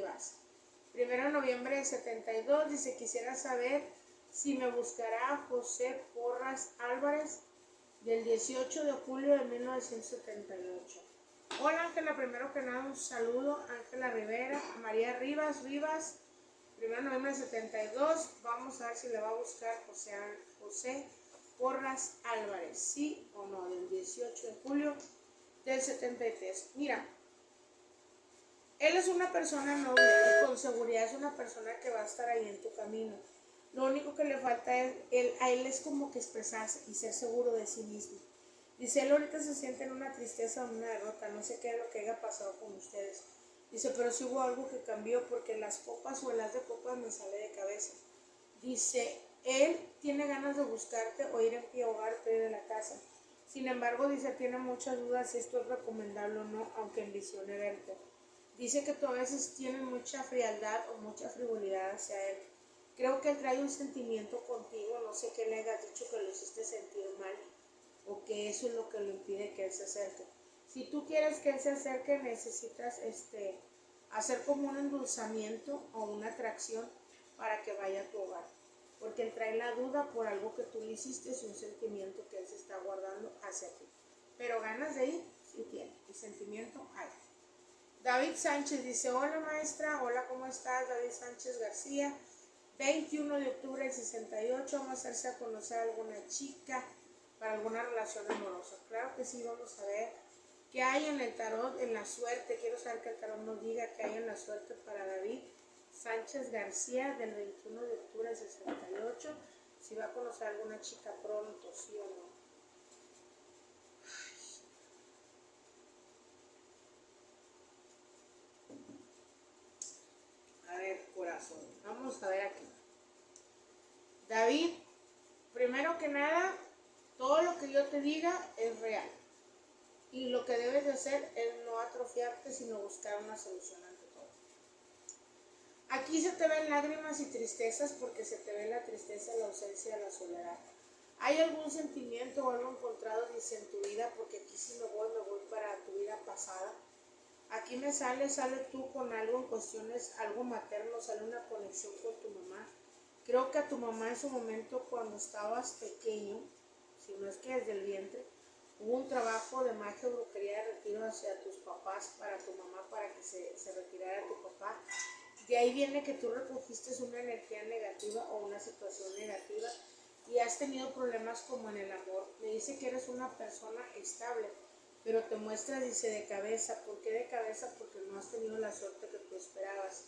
de noviembre de 72, dice, quisiera saber si me buscará José Porras Álvarez, del 18 de julio de 1978. Hola Ángela, primero que nada un saludo. Ángela Rivera, María Rivas, 1 de noviembre del 72. Vamos a ver si le va a buscar José Porras Álvarez, sí o no, del 18 de julio del 73. Mira, él es una persona noble y con seguridad es una persona que va a estar ahí en tu camino. Lo único que le falta es, a él es como que expresarse y ser seguro de sí mismo. Dice, él ahorita se siente en una tristeza o una derrota, no sé qué es lo que haya pasado con ustedes. Dice, pero sí hubo algo que cambió porque las copas o el as de copas me sale de cabeza. Dice, él tiene ganas de buscarte o ir en pie a ahogarte de la casa. Sin embargo, dice, tiene muchas dudas si esto es recomendable o no, aunque ambicione verte. Dice que tú a veces tienes mucha frialdad o mucha frivolidad hacia él. Creo que él trae un sentimiento contigo, no sé qué le hayas dicho que lo hiciste sentir mal o que eso es lo que le impide que él se acerque. Si tú quieres que él se acerque, necesitas hacer como un endulzamiento o una atracción para que vaya a tu hogar. Porque él trae la duda por algo que tú le hiciste, es un sentimiento que él se está guardando hacia ti. Pero ganas de ir, sí tiene, y sentimiento hay. David Sánchez dice, hola maestra, hola, ¿cómo estás? David Sánchez García, 21 de octubre del 68, vamos a hacerse a conocer a alguna chica para alguna relación amorosa. Claro que sí, vamos a ver qué hay en el tarot, en la suerte. Quiero saber que el tarot nos diga qué hay en la suerte para David Sánchez García del 21 de octubre del 68, si va a conocer a alguna chica pronto, sí o no. A ver, corazón, vamos a ver aquí. David, primero que nada, todo lo que yo te diga es real. Y lo que debes de hacer es no atrofiarte, sino buscar una solución ante todo. Aquí se te ven lágrimas y tristezas porque se te ve la tristeza, la ausencia, la soledad. ¿Hay algún sentimiento o algo encontrado, dice, en tu vida? Porque aquí si me voy para tu vida pasada. Aquí sale tú con algo en cuestiones, algo materno, sale una conexión con tu mamá. Creo que a tu mamá en su momento cuando estabas pequeño, si no es que desde el vientre, hubo un trabajo de magia o brujería de retiro hacia tus papás, para tu mamá, para que se retirara tu papá. De ahí viene que tú recogiste una energía negativa o una situación negativa y has tenido problemas como en el amor. Me dice que eres una persona estable, pero te muestra, dice, de cabeza. ¿Por qué de cabeza? Porque no has tenido la suerte que tú esperabas.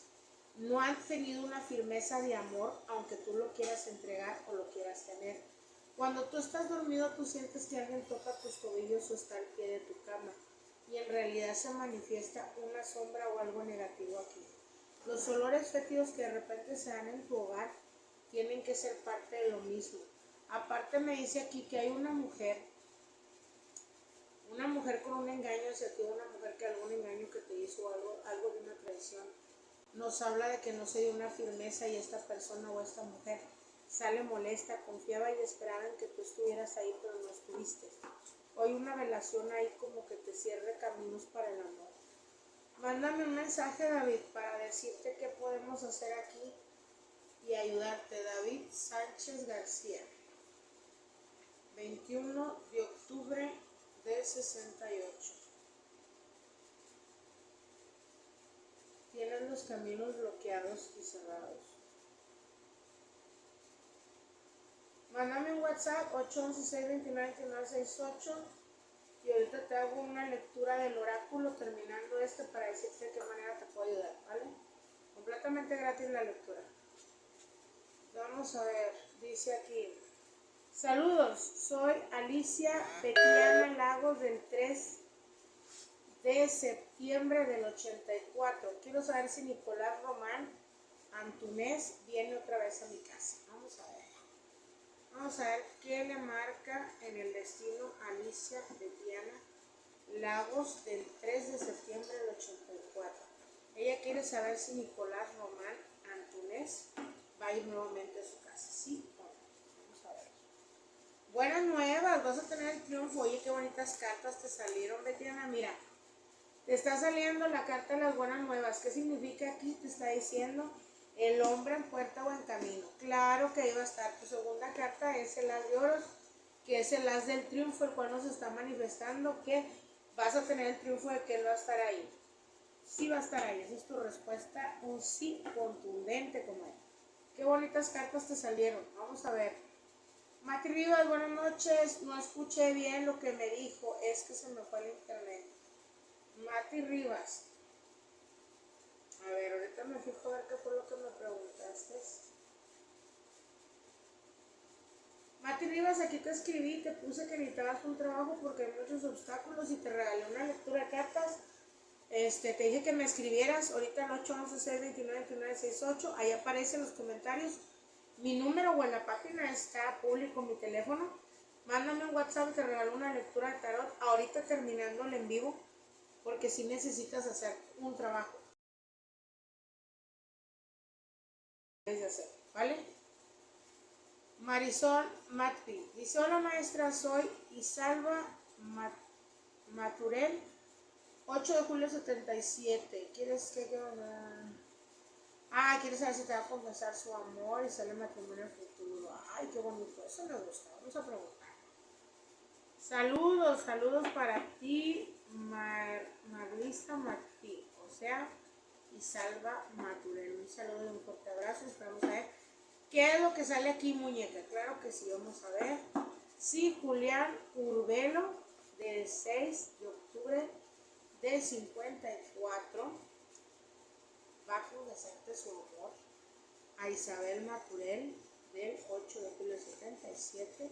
No has tenido una firmeza de amor, aunque tú lo quieras entregar o lo quieras tener. Cuando tú estás dormido, tú sientes que alguien toca tus tobillos o está al pie de tu cama, y en realidad se manifiesta una sombra o algo negativo aquí. Los olores fétidos que de repente se dan en tu hogar tienen que ser parte de lo mismo. Aparte me dice aquí que hay una mujer con un engaño hacia ti, una mujer que algún engaño que te hizo, algo de una traición. Nos habla de que no se dio una firmeza y esta persona o esta mujer sale molesta, confiaba y esperaba en que tú estuvieras ahí, pero no estuviste. Hoy una relación ahí como que te cierre caminos para el amor. Mándame un mensaje, David, para decirte qué podemos hacer aquí y ayudarte. David Sánchez García, 21 de octubre del 68. Tienes los caminos bloqueados y cerrados. Mándame un WhatsApp 811-629-2968 y ahorita te hago una lectura del oráculo terminando para decirte de qué manera te puedo ayudar, ¿vale? Completamente gratis la lectura. Vamos a ver, dice aquí. Saludos, soy Alicia Betiana Lagos del 3 de septiembre del 84. Quiero saber si Nicolás Román Antunés viene otra vez a mi casa. Vamos a ver. Vamos a ver qué le marca en el destino Alicia Betiana Lagos del 3 de septiembre del 84. Ella quiere saber si Nicolás Román Antunés va a ir nuevamente a su casa. ¿Sí o no? Vamos a ver. Buenas nuevas, vas a tener el triunfo. Oye, qué bonitas cartas te salieron, Betiana. Mira, te está saliendo la carta de las buenas nuevas. ¿Qué significa aquí? Te está diciendo el hombre en puerta o en camino. Claro que iba a estar. Tu segunda carta es el as de oros, que es el as del triunfo, el cual nos está manifestando que vas a tener el triunfo de que él va a estar ahí. Sí va a estar ahí, esa es tu respuesta, un sí contundente como él. Qué bonitas cartas te salieron, vamos a ver. Mati Rivas, buenas noches, no escuché bien lo que me dijo, es que se me fue el internet. Mati Rivas, a ver, ahorita me fijo a ver qué fue lo que me preguntaste. Mati Rivas, aquí te escribí, te puse que necesitabas un trabajo porque hay muchos obstáculos y te regalé una lectura de cartas. Te dije que me escribieras ahorita en 811-629-2968, ahí aparecen los comentarios. Mi número o en la página está público mi teléfono. Mándame un WhatsApp, te regalo una lectura de tarot ahorita terminando el en vivo, porque si necesitas hacer un trabajo. Debes hacer, ¿vale? Marisol Matri dice: hola maestra, soy Isalva Maturel, 8 de julio 77. ¿Quieres que quieres saber si te va a confesar su amor y sale matrimonio en el futuro? Ay, qué bonito, eso me gusta. Vamos a preguntar. Saludos para ti, Marlisa Martí, o sea, Isalva Maturel. Un saludo y un fuerte abrazo. Esperamos a ver qué es lo que sale aquí, muñeca. Claro que sí, vamos a ver. Sí, Julián Urbelo, del 6 de octubre del 54, va a confesarte su amor a Isabel Maturel, del 8 de julio del 77.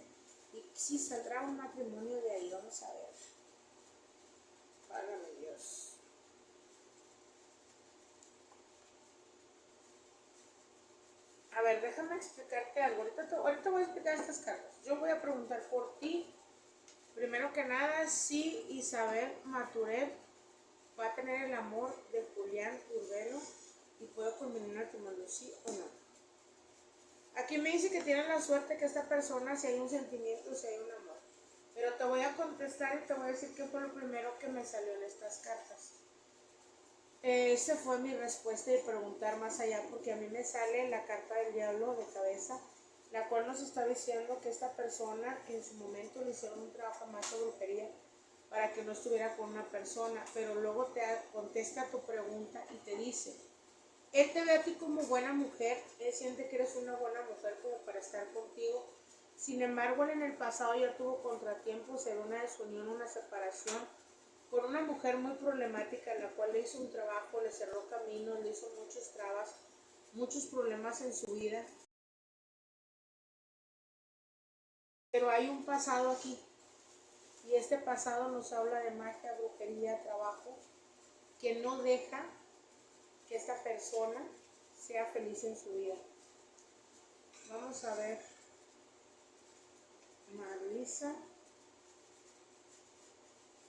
Y si saldrá un matrimonio de ahí, vamos a ver. Válgame Dios. A ver, déjame explicarte algo. Ahorita voy a explicar estas cartas. Yo voy a preguntar por ti. Primero que nada, si Isabel Maturel va a tener el amor de Julián Urbelo y puedo culminar un matrimonio, sí o no. Aquí me dice que tiene la suerte que esta persona, si hay un sentimiento, si hay un amor. Pero te voy a contestar y te voy a decir qué fue lo primero que me salió en estas cartas. Esa fue mi respuesta y preguntar más allá, porque a mí me sale la carta del diablo de cabeza, la cual nos está diciendo que esta persona en su momento le hicieron un trabajo más de brujería para que no estuviera con una persona, pero luego te contesta tu pregunta y te dice: él te ve a ti como buena mujer, él siente que eres una buena mujer como para estar contigo. Sin embargo, él en el pasado ya tuvo contratiempos en una desunión, una separación, con una mujer muy problemática, la cual le hizo un trabajo, le cerró caminos, le hizo muchas trabas, muchos problemas en su vida. Pero hay un pasado aquí, y este pasado nos habla de magia, brujería, trabajo, que no deja que esta persona sea feliz en su vida. Vamos a ver. Marlisa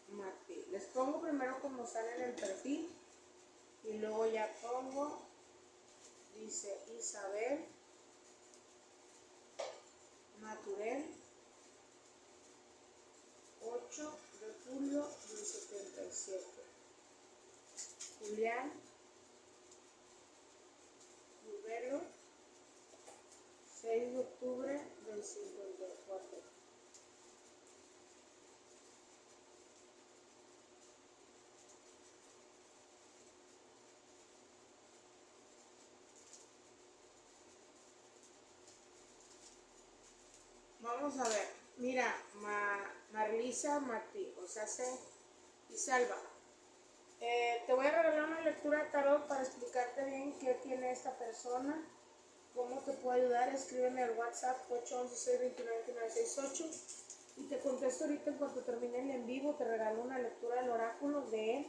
Mati. Les pongo primero como sale en el perfil y luego ya pongo, dice Isabel Maturel, 8 de julio del 77. Julián Urbelo, 6 de octubre del 54. Vamos a ver, mira, Marlisa Martí, o sea, Isalva. Te voy a regalar una lectura de tarot para explicarte bien qué tiene esta persona, cómo te puedo ayudar. Escríbeme al WhatsApp 811-629-2968 y te contesto ahorita en cuanto termine el en vivo. Te regalo una lectura del oráculo de él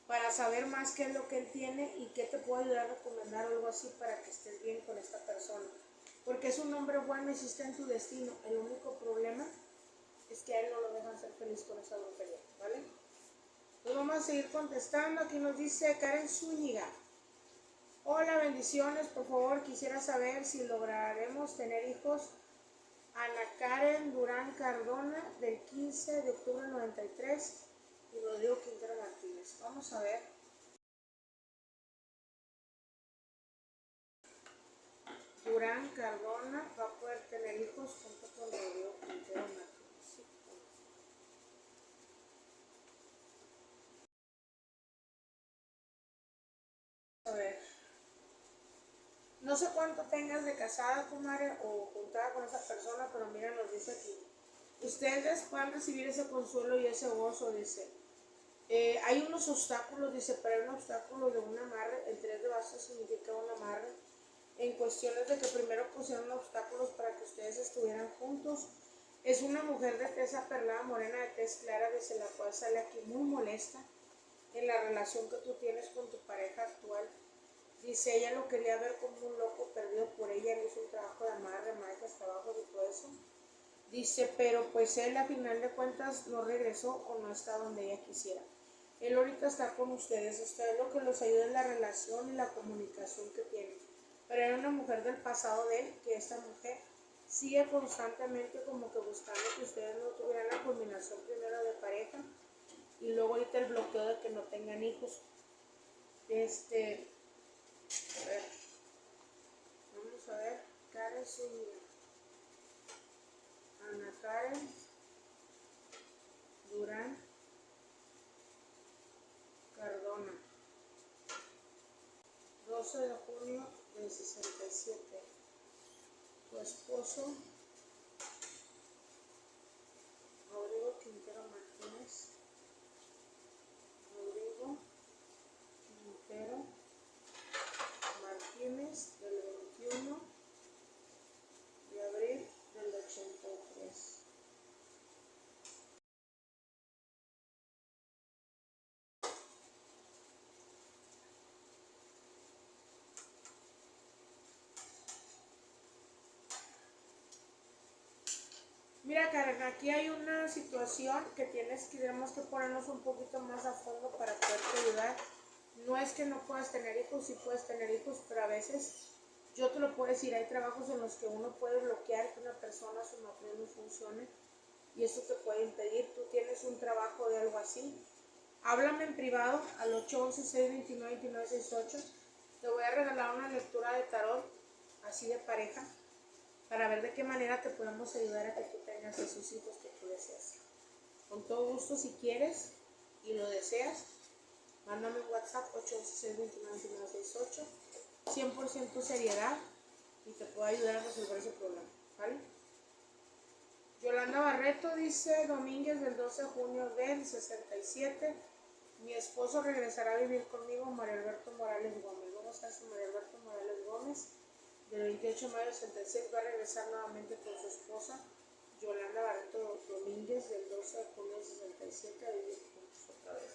para saber más qué es lo que él tiene y qué te puedo ayudar a recomendar o algo así para que estés bien con esta persona. Porque es un hombre bueno y sí está en tu destino. El único problema es que a él no lo dejan ser feliz con esa brujería, ¿vale? Pues vamos a seguir contestando. Aquí nos dice Karen Zúñiga: hola, bendiciones, por favor, quisiera saber si lograremos tener hijos. Ana Karen Durán Cardona, del 15 de octubre del 93, y Rodrigo Quintero Martínez. Vamos a ver. Durán Cardona va a poder tener hijos junto con Rodrigo Quintero Martínez. Sí. No sé cuánto tengas de casada, comadre, o juntada con esa persona, pero mira, nos dice aquí. Ustedes pueden recibir ese consuelo y ese gozo, dice. Hay unos obstáculos, dice, pero hay un obstáculo de un amarre. El 3 de bastos significa un amarre. En cuestiones de que primero pusieron obstáculos para que ustedes estuvieran juntos. Es una mujer de tez perlada, morena, de tez clara, dice, la cual sale aquí muy molesta en la relación que tú tienes con tu pareja actual. Dice, ella lo quería ver como un loco perdido por ella, le hizo un trabajo de amarre, marcas, trabajos y todo eso. Dice, pero pues él a final de cuentas no regresó o no está donde ella quisiera. Él ahorita está con ustedes, ustedes lo que los ayuda es la relación y la comunicación que tienen. Pero era una mujer del pasado de él, que esta mujer sigue constantemente como que buscando que ustedes no tuvieran la culminación primero de pareja y luego ahorita el bloqueo de que no tengan hijos. A ver, vamos a ver, Karen Zúñiga, Ana Karen Durán Cardona, 12 de junio del 67. Tu esposo, Rodrigo Quintero Martínez. Rodrigo Quintero Martínez, del 21 de abril del 83. Mira, Karen, aquí hay una situación que tenemos que ponernos un poquito más a fondo para poderte ayudar. No es que no puedas tener hijos, sí puedes tener hijos, pero a veces, yo te lo puedo decir, hay trabajos en los que uno puede bloquear que una persona, su matrimonio no funcione, y eso te puede impedir. Tú tienes un trabajo de algo así, háblame en privado al 811-629-2968. Te voy a regalar una lectura de tarot, así de pareja, para ver de qué manera te podemos ayudar a que tú tengas esos hijos que tú deseas. Con todo gusto, si quieres y lo deseas, mándame un WhatsApp 811-629-2968, 100% seriedad, y te puedo ayudar a resolver ese problema, ¿vale? Yolanda Barreto dice, Domínguez, del 12 de junio del 67, mi esposo regresará a vivir conmigo, Mario Alberto Morales Gómez. ¿Cómo estás, Mario Alberto Morales Gómez? Del 28 de mayo del 66 va a regresar nuevamente con su esposa, Yolanda Barreto Domínguez, del 12 de junio del 67, a vivir juntos otra vez.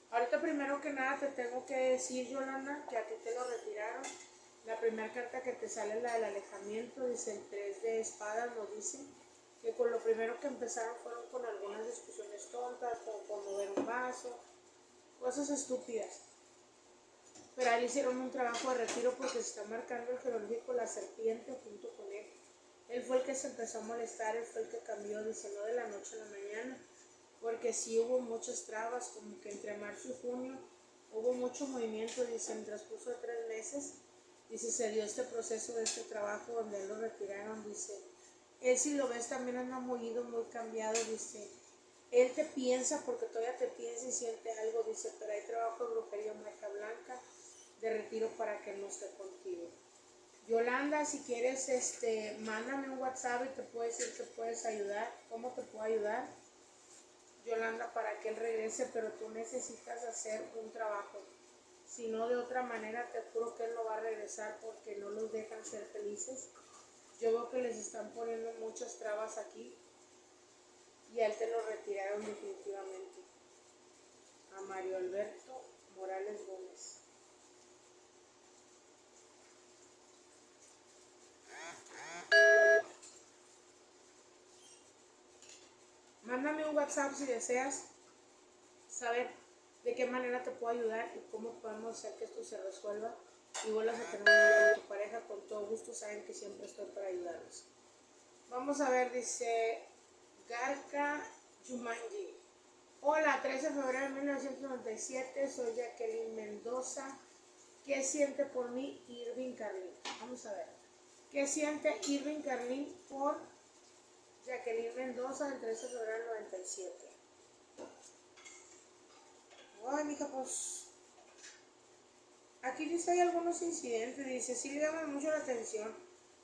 Ahorita primero que nada te tengo que decir, Yolanda, que a ti te lo retiraron. La primera carta que te sale es la del alejamiento, dice el 3 de espadas, lo dice, que con lo primero que empezaron fueron con algunas discusiones tontas, con mover un vaso, cosas estúpidas. Pero ahí le hicieron un trabajo de retiro porque se está marcando el jeroglífico la serpiente junto con él. Él fue el que se empezó a molestar, él fue el que cambió, dice, no de la noche a la mañana, porque sí hubo muchas trabas, como que entre marzo y junio hubo mucho movimiento, dice, en el transcurso de 3 meses, dice, se dio este proceso de este trabajo donde él lo retiraron, dice, él si lo ves también anda movido, muy cambiado, dice, él te piensa porque todavía te piensa y siente algo, dice, pero hay trabajo de brujería, magia blanca, de retiro para que él no esté contigo. Yolanda, si quieres, mándame un WhatsApp y te puedo decir que puedes ayudar. ¿Cómo te puedo ayudar, Yolanda, para que él regrese? Pero tú necesitas hacer un trabajo. Si no, de otra manera, te juro que él no va a regresar porque no los dejan ser felices. Yo veo que les están poniendo muchas trabas aquí y a él te lo retiraron definitivamente. A Mario Alberto Morales Gómez. Mándame un WhatsApp si deseas saber de qué manera te puedo ayudar y cómo podemos hacer que esto se resuelva y vuelvas a tener una vida con tu pareja. Con todo gusto, saben que siempre estoy para ayudarlos. Vamos a ver, dice Garca Yumanji. Hola, 13 de febrero de 1997, soy Jacqueline Mendoza. ¿Qué siente por mí Irving Carlin? Vamos a ver. ¿Qué siente Irving Carlin por Jacqueline Mendoza del 13 de febrero del 97? Ay, mija, pues Aquí dice hay algunos incidentes, dice, sí le llama mucho la atención,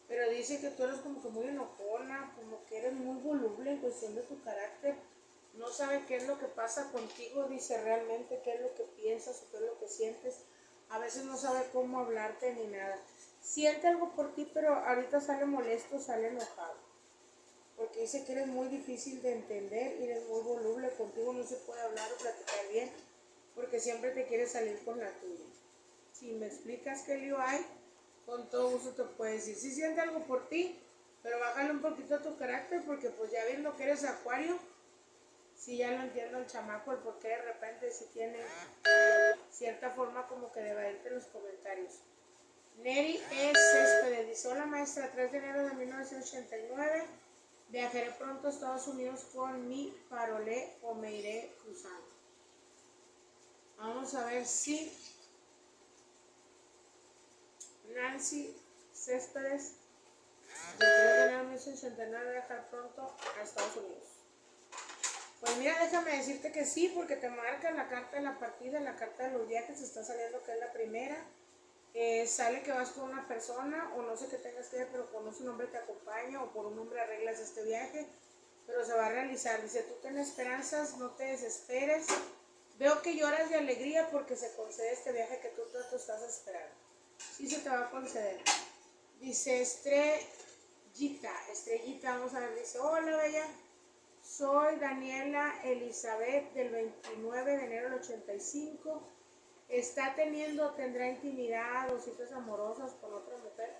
pero dice que tú eres como que muy enojona, como que eres muy voluble en cuestión de tu carácter, no sabe qué es lo que pasa contigo, dice realmente qué es lo que piensas o qué es lo que sientes, a veces no sabe cómo hablarte ni nada, siente algo por ti, pero ahorita sale molesto, sale enojado, porque dice que eres muy difícil de entender y eres muy voluble, contigo no se puede hablar o platicar bien, porque siempre te quiere salir con la tuya. Si me explicas qué lío hay, con todo gusto te puedo decir. Si siente algo por ti, pero bájale un poquito tu carácter, porque pues ya viendo que eres acuario, si ya lo entiendo el chamaco, el por qué de repente si tiene cierta forma como que de evadirte los comentarios. Neri es Céspedes, dice, hola maestra, 3 de enero de 1989, viajaré pronto a Estados Unidos con mi parolé o me iré cruzando. Vamos a ver si Nancy Céspedes, de 3 de enero de 1989, viajar pronto a Estados Unidos. Pues mira, déjame decirte que sí, porque te marca la carta de la partida, la carta de los viajes, está saliendo que es la primera. Sale que vas con una persona, o no sé qué tengas que ver, pero conoce un hombre que te acompaña, o por un hombre arreglas este viaje, pero se va a realizar. Dice, tú ten esperanzas, no te desesperes. Veo que lloras de alegría porque se concede este viaje que tú tanto estás esperando. Sí se te va a conceder. Dice Estrellita, vamos a ver, dice, hola bella, soy Daniela Elizabeth del 29 de enero del 85. Está teniendo, tendrá intimidad o citas amorosas con otra mujer.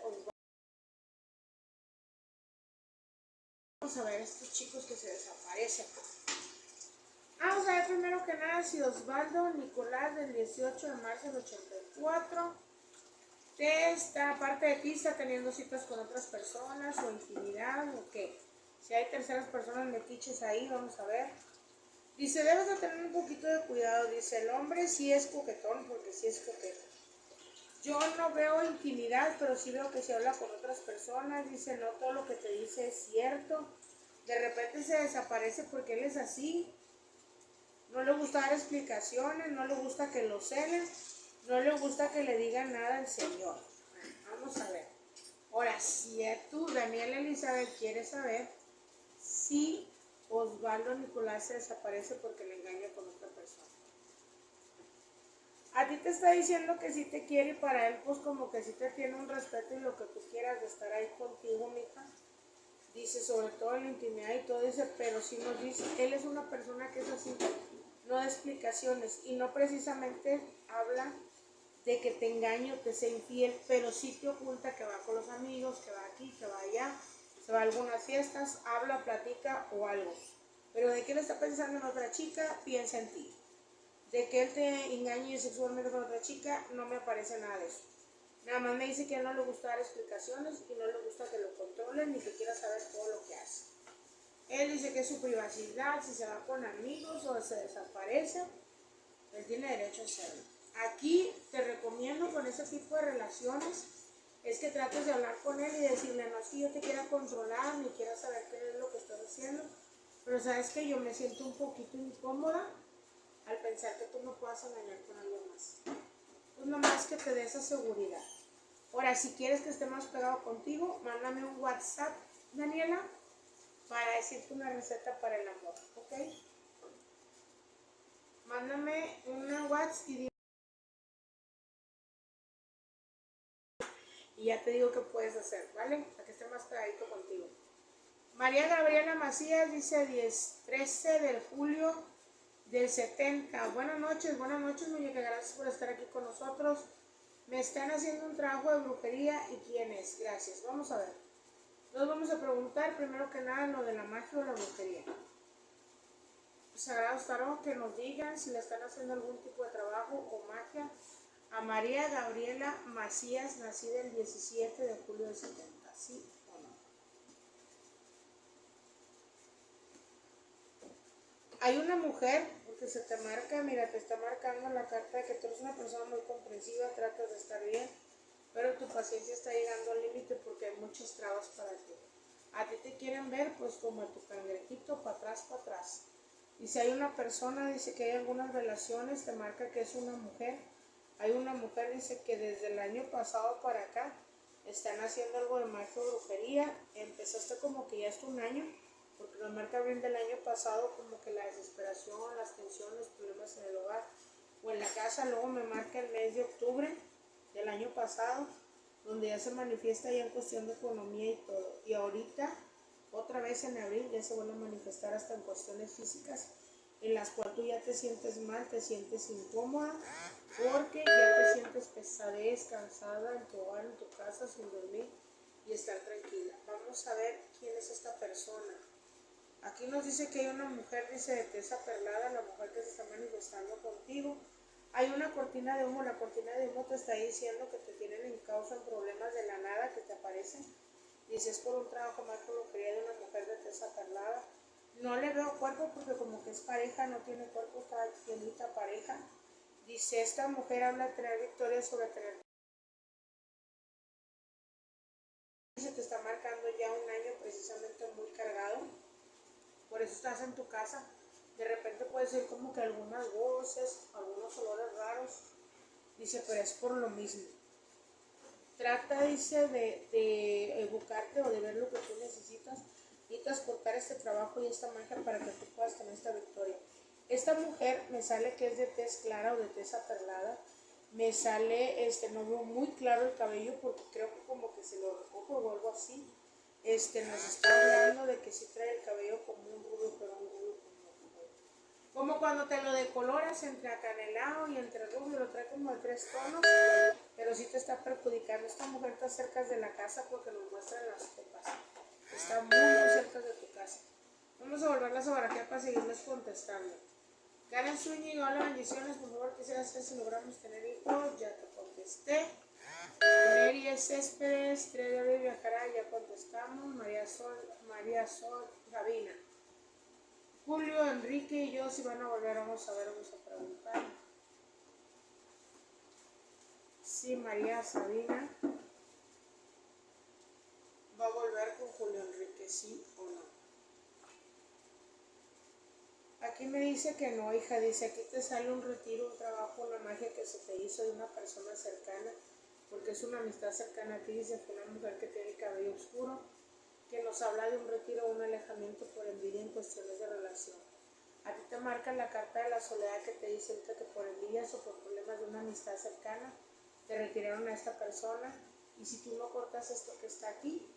Vamos a ver estos chicos que se desaparecen. Vamos a ver primero que nada si Osvaldo Nicolás del 18 de marzo del 84 está, aparte de ti, está teniendo citas con otras personas o intimidad o qué. Si hay terceras personas metiches ahí, vamos a ver. Dice, debes de tener un poquito de cuidado. Dice, el hombre sí es coquetón, porque sí es coqueto. Yo no veo intimidad, pero sí veo que se habla con otras personas. Dice, no todo lo que te dice es cierto. De repente se desaparece porque él es así. No le gusta dar explicaciones, no le gusta que lo celen, no le gusta que le digan nada al Señor. Vamos a ver. Ahora, si tú, Daniela Elizabeth, quieres saber si Osvaldo Nicolás se desaparece porque le engaña con otra persona. A ti te está diciendo que sí te quiere y para él pues como que sí te tiene un respeto y lo que tú quieras de estar ahí contigo, mija. Dice sobre todo en la intimidad y todo, dice, pero sí nos dice, él es una persona que es así, no da explicaciones y no precisamente habla de que te engañe o te sea infiel, pero sí te oculta que va con los amigos, que va aquí, que va allá, se va a algunas fiestas, habla, platica o algo. Pero de que él está pensando en otra chica, piensa en ti. De que él te engañe sexualmente con otra chica, no me aparece nada de eso. Nada más me dice que a él no le gusta dar explicaciones y no le gusta que lo controlen ni que quiera saber todo lo que hace. Él dice que es su privacidad, si se va con amigos o se desaparece, él tiene derecho a hacerlo. Aquí te recomiendo con ese tipo de relaciones es que trates de hablar con él y decirle, no es que yo te quiera controlar ni quiera saber qué es lo que estás haciendo, pero sabes que yo me siento un poquito incómoda al pensar que tú no puedas engañar con alguien más. Pues nomás que te dé esa seguridad. Ahora, si quieres que esté más pegado contigo, mándame un WhatsApp, Daniela, para decirte una receta para el amor, ¿ok? Mándame una WhatsApp y ya te digo qué puedes hacer, ¿vale? Para que esté más pegadito contigo. María Gabriela Macías dice 13 de julio del 70. Buenas noches, muñeca, gracias por estar aquí con nosotros. Me están haciendo un trabajo de brujería y quién es, gracias. Vamos a ver. Nos vamos a preguntar primero que nada lo de la magia o la brujería. Sagrados Tarot, que nos digan si le están haciendo algún tipo de trabajo o magia a María Gabriela Macías, nacida el 17 de julio del 70, ¿sí o no? Hay una mujer, porque se te marca, mira, te está marcando la carta de que tú eres una persona muy comprensiva, tratas de estar bien, pero tu paciencia está llegando al límite porque hay muchas trabas para ti. A ti te quieren ver pues como tu cangrejito, para atrás, para atrás. Y si hay una persona, dice que hay algunas relaciones, te marca que es una mujer, Hay una mujer, dice que desde el año pasado para acá están haciendo algo de magia o brujería. Empezaste como que ya es un año, porque nos marca bien del año pasado como que la desesperación, las tensiones, los problemas en el hogar o en la casa. Luego me marca el mes de octubre del año pasado, donde ya se manifiesta ya en cuestión de economía y todo. Y ahorita, otra vez en abril, ya se vuelve a manifestar hasta en cuestiones físicas, en las cuales tú ya te sientes mal, te sientes incómoda, porque ya te sientes pesadez, cansada en tu hogar, en tu casa, sin dormir y estar tranquila. Vamos a ver quién es esta persona. Aquí nos dice que hay una mujer, dice, de tesa perlada, la mujer que se está manifestando contigo. Hay una cortina de humo, la cortina de humo te está diciendo que te tienen en causa en problemas de la nada que te aparecen. Dice, es por un trabajo más por lo que de una mujer de tesa perlada. No le veo cuerpo porque como que es pareja, no tiene cuerpo, está llenita pareja. Dice, esta mujer habla de tener victoria sobre tener. Se te está marcando ya un año precisamente muy cargado. Por eso estás en tu casa. De repente puede ser como que algunas voces, algunos olores raros. Dice, pero es por lo mismo. Trata, dice, de educarte o de ver lo que tú necesitas y transportar este trabajo y esta magia para que tú puedas tener esta victoria. Esta mujer me sale que es de tez clara o de tez aperlada. Me sale, no veo muy claro el cabello porque creo que como que se lo recojo o algo así. Nos está hablando de que sí trae el cabello como un rubio, pero un rubio como cuando te lo decoloras entre acanelado y entre rubio, lo trae como de 3 tonos, pero sí te está perjudicando. Esta mujer está cerca de la casa porque nos muestran las copas. Está muy, muy cerca de tu casa. Vamos a volverlas a barajear para seguirles contestando. Karen Zúñiga, hola, bendiciones. Por favor, quisiera saber si logramos tener hijos. Ya te contesté. Mary Céspedes, 3 de abril viajará, ya contestamos. María Sol, Gavina. Julio, Enrique y yo, si van a volver, vamos a ver, vamos a preguntar. Sí, María Sabina va a volver con Julio Enrique, sí o no. Aquí me dice que no, hija, dice, aquí te sale un retiro, un trabajo, una magia que se te hizo de una persona cercana, porque es una amistad cercana a ti, dice, fue una mujer que tiene cabello oscuro, que nos habla de un retiro, un alejamiento por envidia en cuestiones de relación. A ti te marca la carta de la soledad que te dice que por envidias o por problemas de una amistad cercana te retiraron a esta persona, y si tú no cortas esto que está aquí,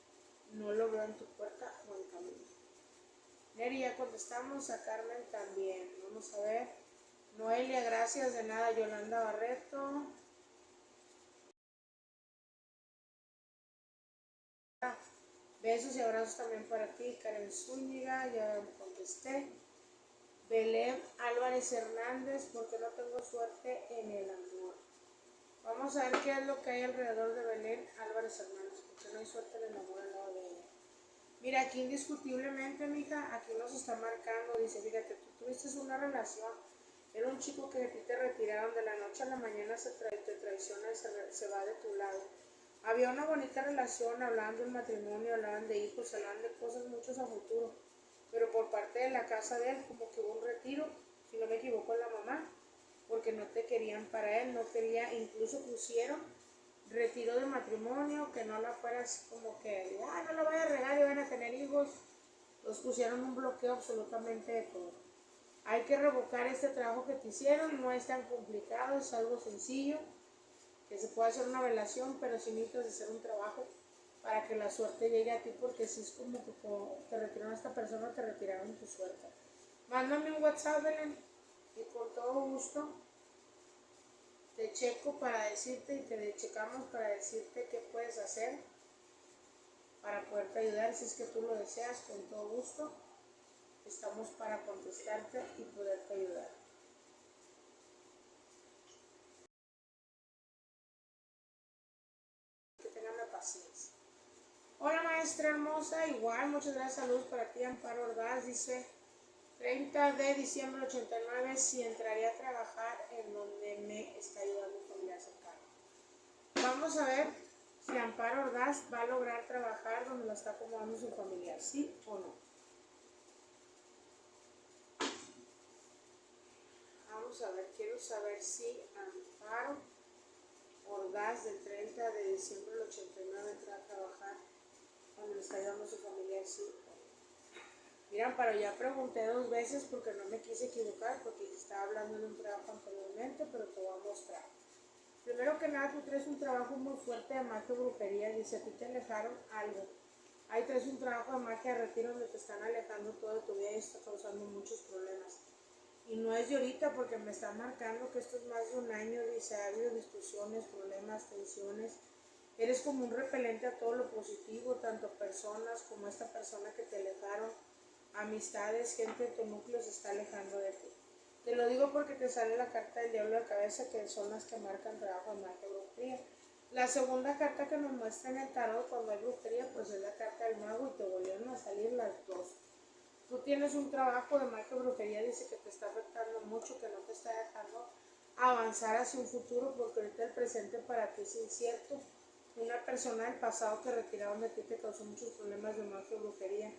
no lo veo en tu puerta o en camino. Neri, ya contestamos, a Carmen también. Vamos a ver. Noelia, gracias, de nada. Yolanda Barreto. Besos y abrazos también para ti. Karen Zúñiga, ya contesté. Belén Álvarez Hernández, porque no tengo suerte en el amor. Vamos a ver qué es lo que hay alrededor de Belén Álvarez Hernández, porque no hay suerte en el amor al lado de ella. Mira, aquí indiscutiblemente, mija, aquí nos está marcando, dice, fíjate, tú tuviste una relación, era un chico que de ti te retiraron, de la noche a la mañana te traiciona y se va de tu lado. Había una bonita relación, hablaban del matrimonio, hablaban de hijos, hablaban de cosas muchos a futuro, pero por parte de la casa de él, como que hubo un retiro, si no me equivoco, la mamá, porque no te querían para él, no quería, incluso pusieron retiro de matrimonio, que no la fueras como que, no la vaya a regar y van a tener hijos. Los pusieron un bloqueo absolutamente de todo. Hay que revocar este trabajo que te hicieron, no es tan complicado, es algo sencillo, que se puede hacer una relación, pero si necesitas hacer un trabajo para que la suerte llegue a ti, porque si es como que te retiraron a esta persona, te retiraron tu suerte. Mándame un WhatsApp, Belén, y con todo gusto te checo para decirte y te checamos para decirte qué puedes hacer para poderte ayudar. Si es que tú lo deseas, con todo gusto estamos para contestarte y poderte ayudar. Que tengan la paciencia. Hola, maestra hermosa, igual, muchas gracias. Saludos para ti, Amparo Ordaz. Dice 30 de diciembre del 89, si entraría a trabajar en donde me está ayudando mi familia cercana. Vamos a ver si Amparo Ordaz va a lograr trabajar donde la está acomodando su familiar, ¿sí o no? Vamos a ver, quiero saber si Amparo Ordaz del 30 de diciembre del 89 entró a trabajar cuando le está ayudando a su familiar, sí. Miren, pero ya pregunté 2 veces porque no me quise equivocar, porque estaba hablando de un trabajo anteriormente, pero te voy a mostrar. Primero que nada, tú traes un trabajo muy fuerte de magia y brujería, dice, a ti te alejaron algo. Ahí traes un trabajo de magia de retiro donde te están alejando todo de tu vida y está causando muchos problemas. Y no es de ahorita porque me están marcando que esto es más de un año, dice, ha habido discusiones, problemas, tensiones. Eres como un repelente a todo lo positivo, tanto personas como esta persona que te alejaron, amistades, gente de tu núcleo se está alejando de ti. Te lo digo porque te sale la carta del diablo de cabeza, que son las que marcan trabajo de magia y brujería. La segunda carta que nos muestra en el tarot cuando hay brujería, pues es la carta del mago y te volvieron a salir las dos. Tú tienes un trabajo de magia y brujería, dice que te está afectando mucho, que no te está dejando avanzar hacia un futuro porque ahorita el presente para ti es incierto. Una persona del pasado que retiraron de ti te causó muchos problemas de magia y brujería.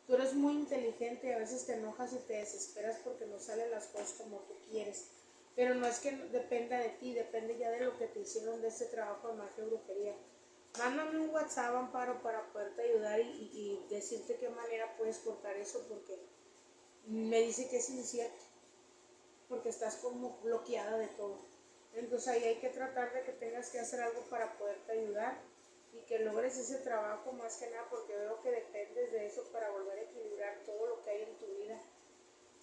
Tú eres muy inteligente y a veces te enojas y te desesperas porque no salen las cosas como tú quieres. Pero no es que dependa de ti, depende ya de lo que te hicieron de este trabajo de magia y brujería. Mándame un WhatsApp, Amparo, para poderte ayudar y decirte qué manera puedes cortar eso, porque me dice que es incierto, porque estás como bloqueada de todo. Entonces ahí hay que tratar de que tengas que hacer algo para poderte ayudar y que logres ese trabajo más que nada, porque veo que dependes de eso para volver a equilibrar todo lo que hay en tu vida,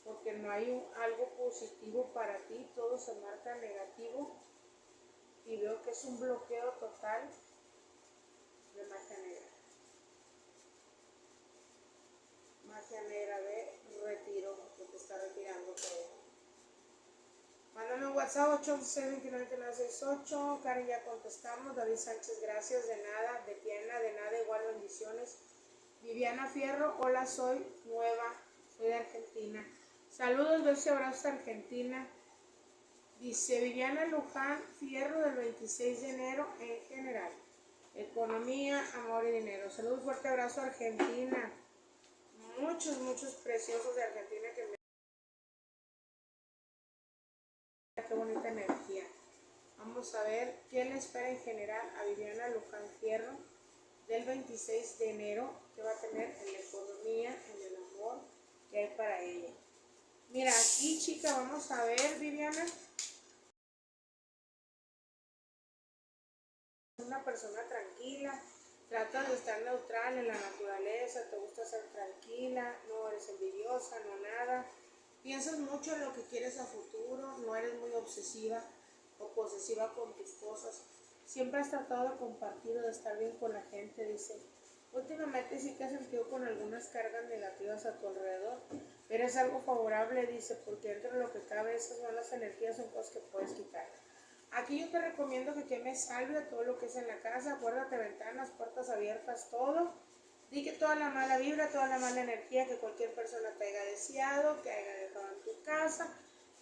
porque no hay algo positivo para ti, todo se marca negativo y veo que es un bloqueo total de magia negra. Magia negra de retiro, que te está retirando todo. Mándame un WhatsApp 816-296968. Karen, ya contestamos. David Sánchez, gracias, de nada. De Tiana, de nada, igual bendiciones. Viviana Fierro, hola, soy nueva, soy de Argentina. Saludos, besos y abrazos a Argentina. Dice Viviana Luján Fierro, del 26 de enero en general. Economía, amor y dinero. Saludos, fuerte abrazo a Argentina. Muchos preciosos de Argentina que me... Qué bonita energía. Vamos a ver qué le espera en general a Viviana Luján Fierro del 26 de enero, que va a tener en la economía, en el amor que hay para ella. Mira, aquí, chica, vamos a ver, Viviana. Una persona tranquila, tratas de estar neutral en la naturaleza, te gusta ser tranquila, no eres envidiosa, no nada. Piensas mucho en lo que quieres a futuro, no eres muy obsesiva o posesiva con tus cosas. Siempre has tratado de compartir o de estar bien con la gente, dice. Últimamente sí que has sentido con algunas cargas negativas a tu alrededor, pero es algo favorable, dice, porque dentro de lo que cabe esas malas energías son cosas que puedes quitar. Aquí yo te recomiendo que quemes salvia todo lo que es en la casa, acuérdate, ventanas, puertas abiertas, todo. Di que toda la mala vibra, toda la mala energía que cualquier persona te haya deseado, que haya dejado en tu casa,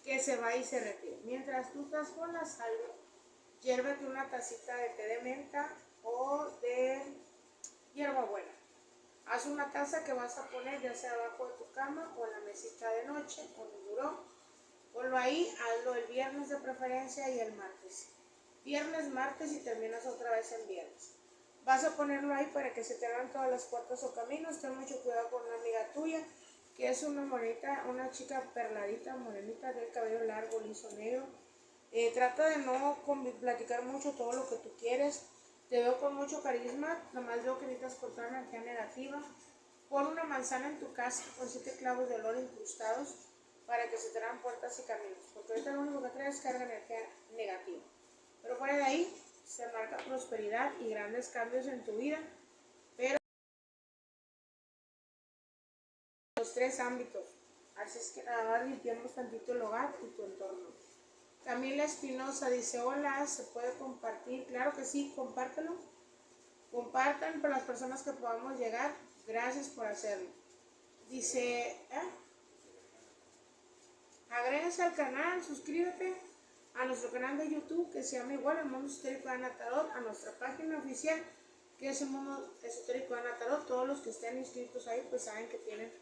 que se va y se retire. Mientras tú estás con la salvia, hiérvete una tacita de té de menta o de hierbabuena. Haz una taza que vas a poner ya sea abajo de tu cama o en la mesita de noche o en el buró. Ponlo ahí, hazlo el viernes de preferencia y el martes. Viernes, martes y terminas otra vez en viernes. Vas a ponerlo ahí para que se te abran todas las puertas o caminos. Ten mucho cuidado con una amiga tuya, que es una morenita, una chica perladita, morenita, del cabello largo, liso, negro. Trata de no platicar mucho todo lo que tú quieres. Te veo con mucho carisma, nomás veo que necesitas cortar energía negativa. Pon una manzana en tu casa con 7 clavos de olor incrustados para que se te abran puertas y caminos, porque ahorita lo único que trae es carga de energía negativa. Pero fuera de ahí se marca prosperidad y grandes cambios en tu vida, pero en los 3 ámbitos. Así es que nada más limpiamos tantito el hogar y tu entorno. Camila Espinosa dice, hola, ¿se puede compartir? Claro que sí, compártelo. Compartan para las personas que podamos llegar. Gracias por hacerlo. Dice, agréguense al canal, suscríbete a nuestro canal de YouTube que se llama igual, el Mundo Esotérico de Ana Tarot, a nuestra página oficial que es el Mundo Esotérico de Ana Tarot. Todos los que estén inscritos ahí pues saben que tienen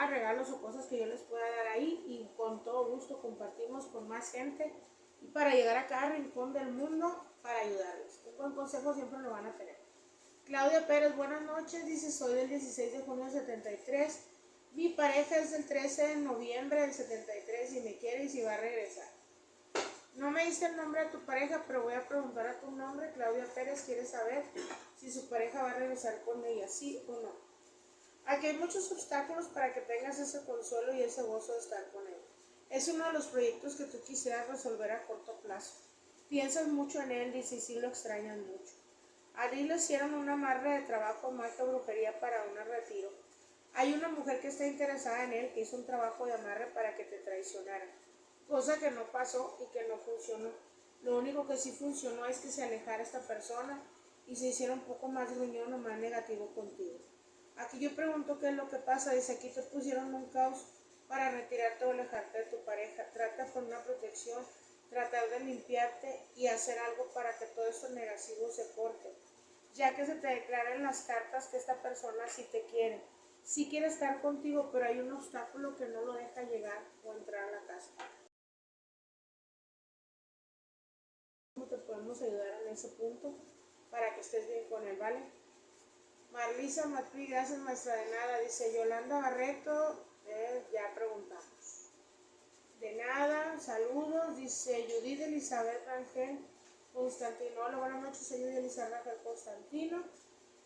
regalos o cosas que yo les pueda dar ahí y con todo gusto compartimos con más gente y para llegar a cada rincón del mundo para ayudarles. Un buen consejo siempre lo van a tener. Claudia Pérez, buenas noches, dice, soy del 16 de junio del 73, mi pareja es del 13 de noviembre del 73 y me quiere y si va a regresar. No me dice el nombre de tu pareja, pero voy a preguntar a tu nombre. Claudia Pérez quiere saber si su pareja va a regresar con ella, sí o no. Aquí hay muchos obstáculos para que tengas ese consuelo y ese gozo de estar con él. Es uno de los proyectos que tú quisieras resolver a corto plazo. Piensas mucho en él, dice, y sí lo extrañas mucho. A Lee le hicieron un amarre de trabajo, magia, brujería para un retiro. Hay una mujer que está interesada en él, que hizo un trabajo de amarre para que te traicionara. Cosa que no pasó y que no funcionó. Lo único que sí funcionó es que se alejara esta persona y se hiciera un poco más gruñón o más negativo contigo. Aquí yo pregunto qué es lo que pasa. Dice, aquí te pusieron un caos para retirarte o alejarte de tu pareja. Trata con una protección, tratar de limpiarte y hacer algo para que todo eso negativo se corte. Ya que se te declara en las cartas que esta persona sí te quiere. Sí quiere estar contigo, pero hay un obstáculo que no lo deja llegar o entrar a la casa. ¿Cómo te podemos ayudar en ese punto para que estés bien con él, vale? Marlisa Matri, gracias maestra, de nada. Dice Yolanda Barreto, ya preguntamos. De nada, saludos. Dice Judith Elizabeth Rangel Constantino. Hola, buenas noches, soy Judith Elizabeth Rangel Constantino.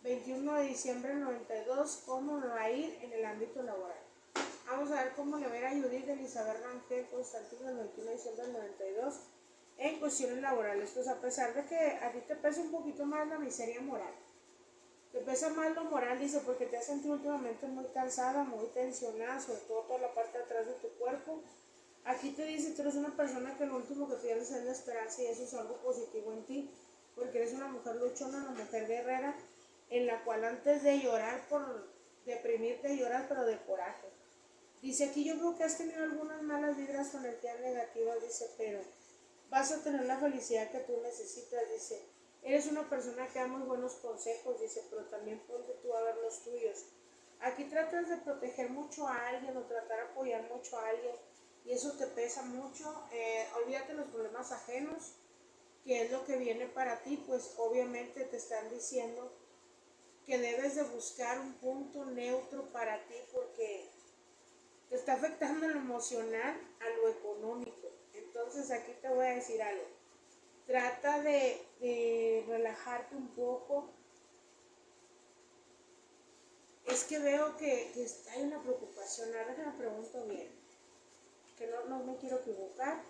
21 de diciembre del 92, ¿cómo me va a ir en el ámbito laboral? Vamos a ver cómo le va a ir a Judith Elizabeth Rangel Constantino el 21 de diciembre del 92 en cuestiones laborales. Pues a pesar de que a ti te pesa un poquito más la miseria moral, te pesa más lo moral, dice, porque te has sentido últimamente muy cansada, muy tensionada, sobre todo toda la parte de atrás de tu cuerpo. Aquí te dice, tú eres una persona que lo último que pierdes es la esperanza y eso es algo positivo en ti, porque eres una mujer luchona, una mujer guerrera, en la cual antes de llorar por deprimirte, lloras pero de coraje. Dice aquí, yo creo que has tenido algunas malas vibras o energías negativas, dice, pero vas a tener la felicidad que tú necesitas, dice. Eres una persona que da muy buenos consejos, dice, pero también ponte tú a ver los tuyos. Aquí tratas de proteger mucho a alguien o tratar de apoyar mucho a alguien y eso te pesa mucho. Olvídate los problemas ajenos, que es lo que viene para ti, pues obviamente te están diciendo que debes de buscar un punto neutro para ti porque te está afectando en lo emocional a lo económico. Entonces aquí te voy a decir algo. Trata de relajarte un poco. Es que veo que hay una preocupación. Ahora que me pregunto bien, que no me quiero equivocar.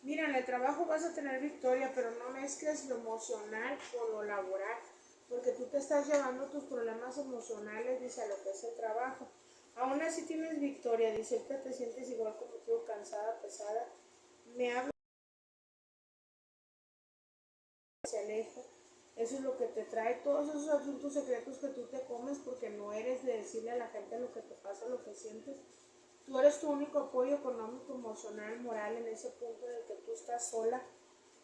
Mira, en el trabajo vas a tener victoria, pero no mezcles lo emocional con lo laboral, porque tú te estás llevando tus problemas emocionales, dice, a lo que es el trabajo. Aún así tienes victoria, dice que te sientes igual como tú, cansada, pesada. Me habla, se aleja. Eso es lo que te trae todos esos asuntos secretos que tú te comes porque no eres de decirle a la gente lo que te pasa, lo que sientes. Tú eres tu único apoyo económico, emocional, moral en ese punto en el que tú estás sola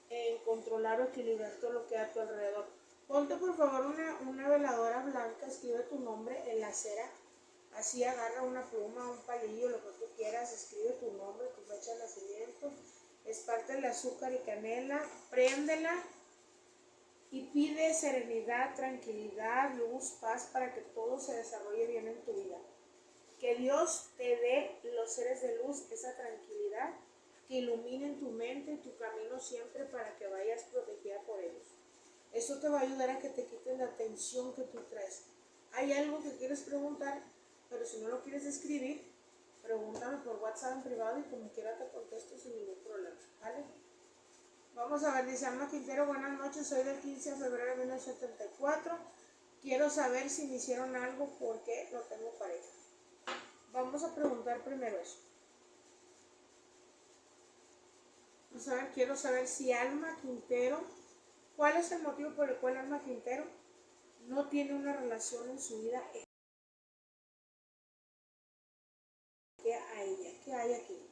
en controlar o equilibrar todo lo que hay a tu alrededor. Ponte por favor una veladora blanca, escribe tu nombre en la acera, así agarra una pluma, un palillo, lo que tú quieras, escribe tu nombre, tu fecha de nacimiento, espártele azúcar y canela, préndela y pide serenidad, tranquilidad, luz, paz para que todo se desarrolle bien en tu vida. Que Dios te dé, los seres de luz, esa tranquilidad, que iluminen tu mente y tu camino siempre para que vayas protegida por ellos. Eso te va a ayudar a que te quites la tensión que tú traes. Hay algo que quieres preguntar, pero si no lo quieres escribir, pregúntame por WhatsApp en privado y como quiera te contesto sin ningún problema, ¿vale? Vamos a ver, dice Alma Quintero, buenas noches, soy del 15 de febrero de 1974. Quiero saber si me hicieron algo porque no tengo pareja. Vamos a preguntar primero eso. Vamos a ver, quiero saber si Alma Quintero, ¿cuál es el motivo por el cual Alma Quintero no tiene una relación en su vida? ¿Qué a ella? ¿Qué hay aquí?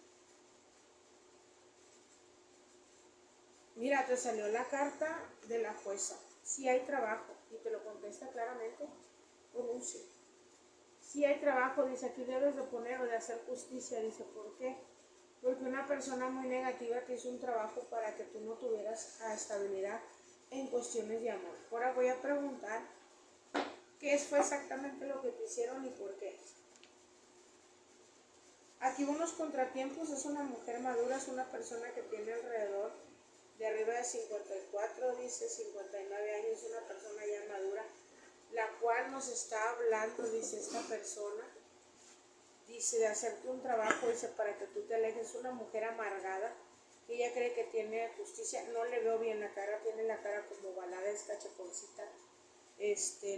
Mira, te salió la carta de la jueza. Si hay trabajo, y te lo contesta claramente por un sí. Si hay trabajo, dice aquí debes de poner o de hacer justicia, dice, ¿por qué? porque una persona muy negativa te hizo un trabajo para que tú no tuvieras estabilidad en cuestiones de amor. Ahora voy a preguntar qué fue exactamente lo que te hicieron y por qué. Aquí unos contratiempos, es una mujer madura, es una persona que tiene alrededor de arriba de 54, dice 59 años, es una persona ya madura, la cual nos está hablando, dice esta persona, dice de hacerte un trabajo, dice para que tú te alejes, una mujer amargada, que ella cree que tiene justicia, no le veo bien la cara, tiene la cara como balada, es cachaponcita,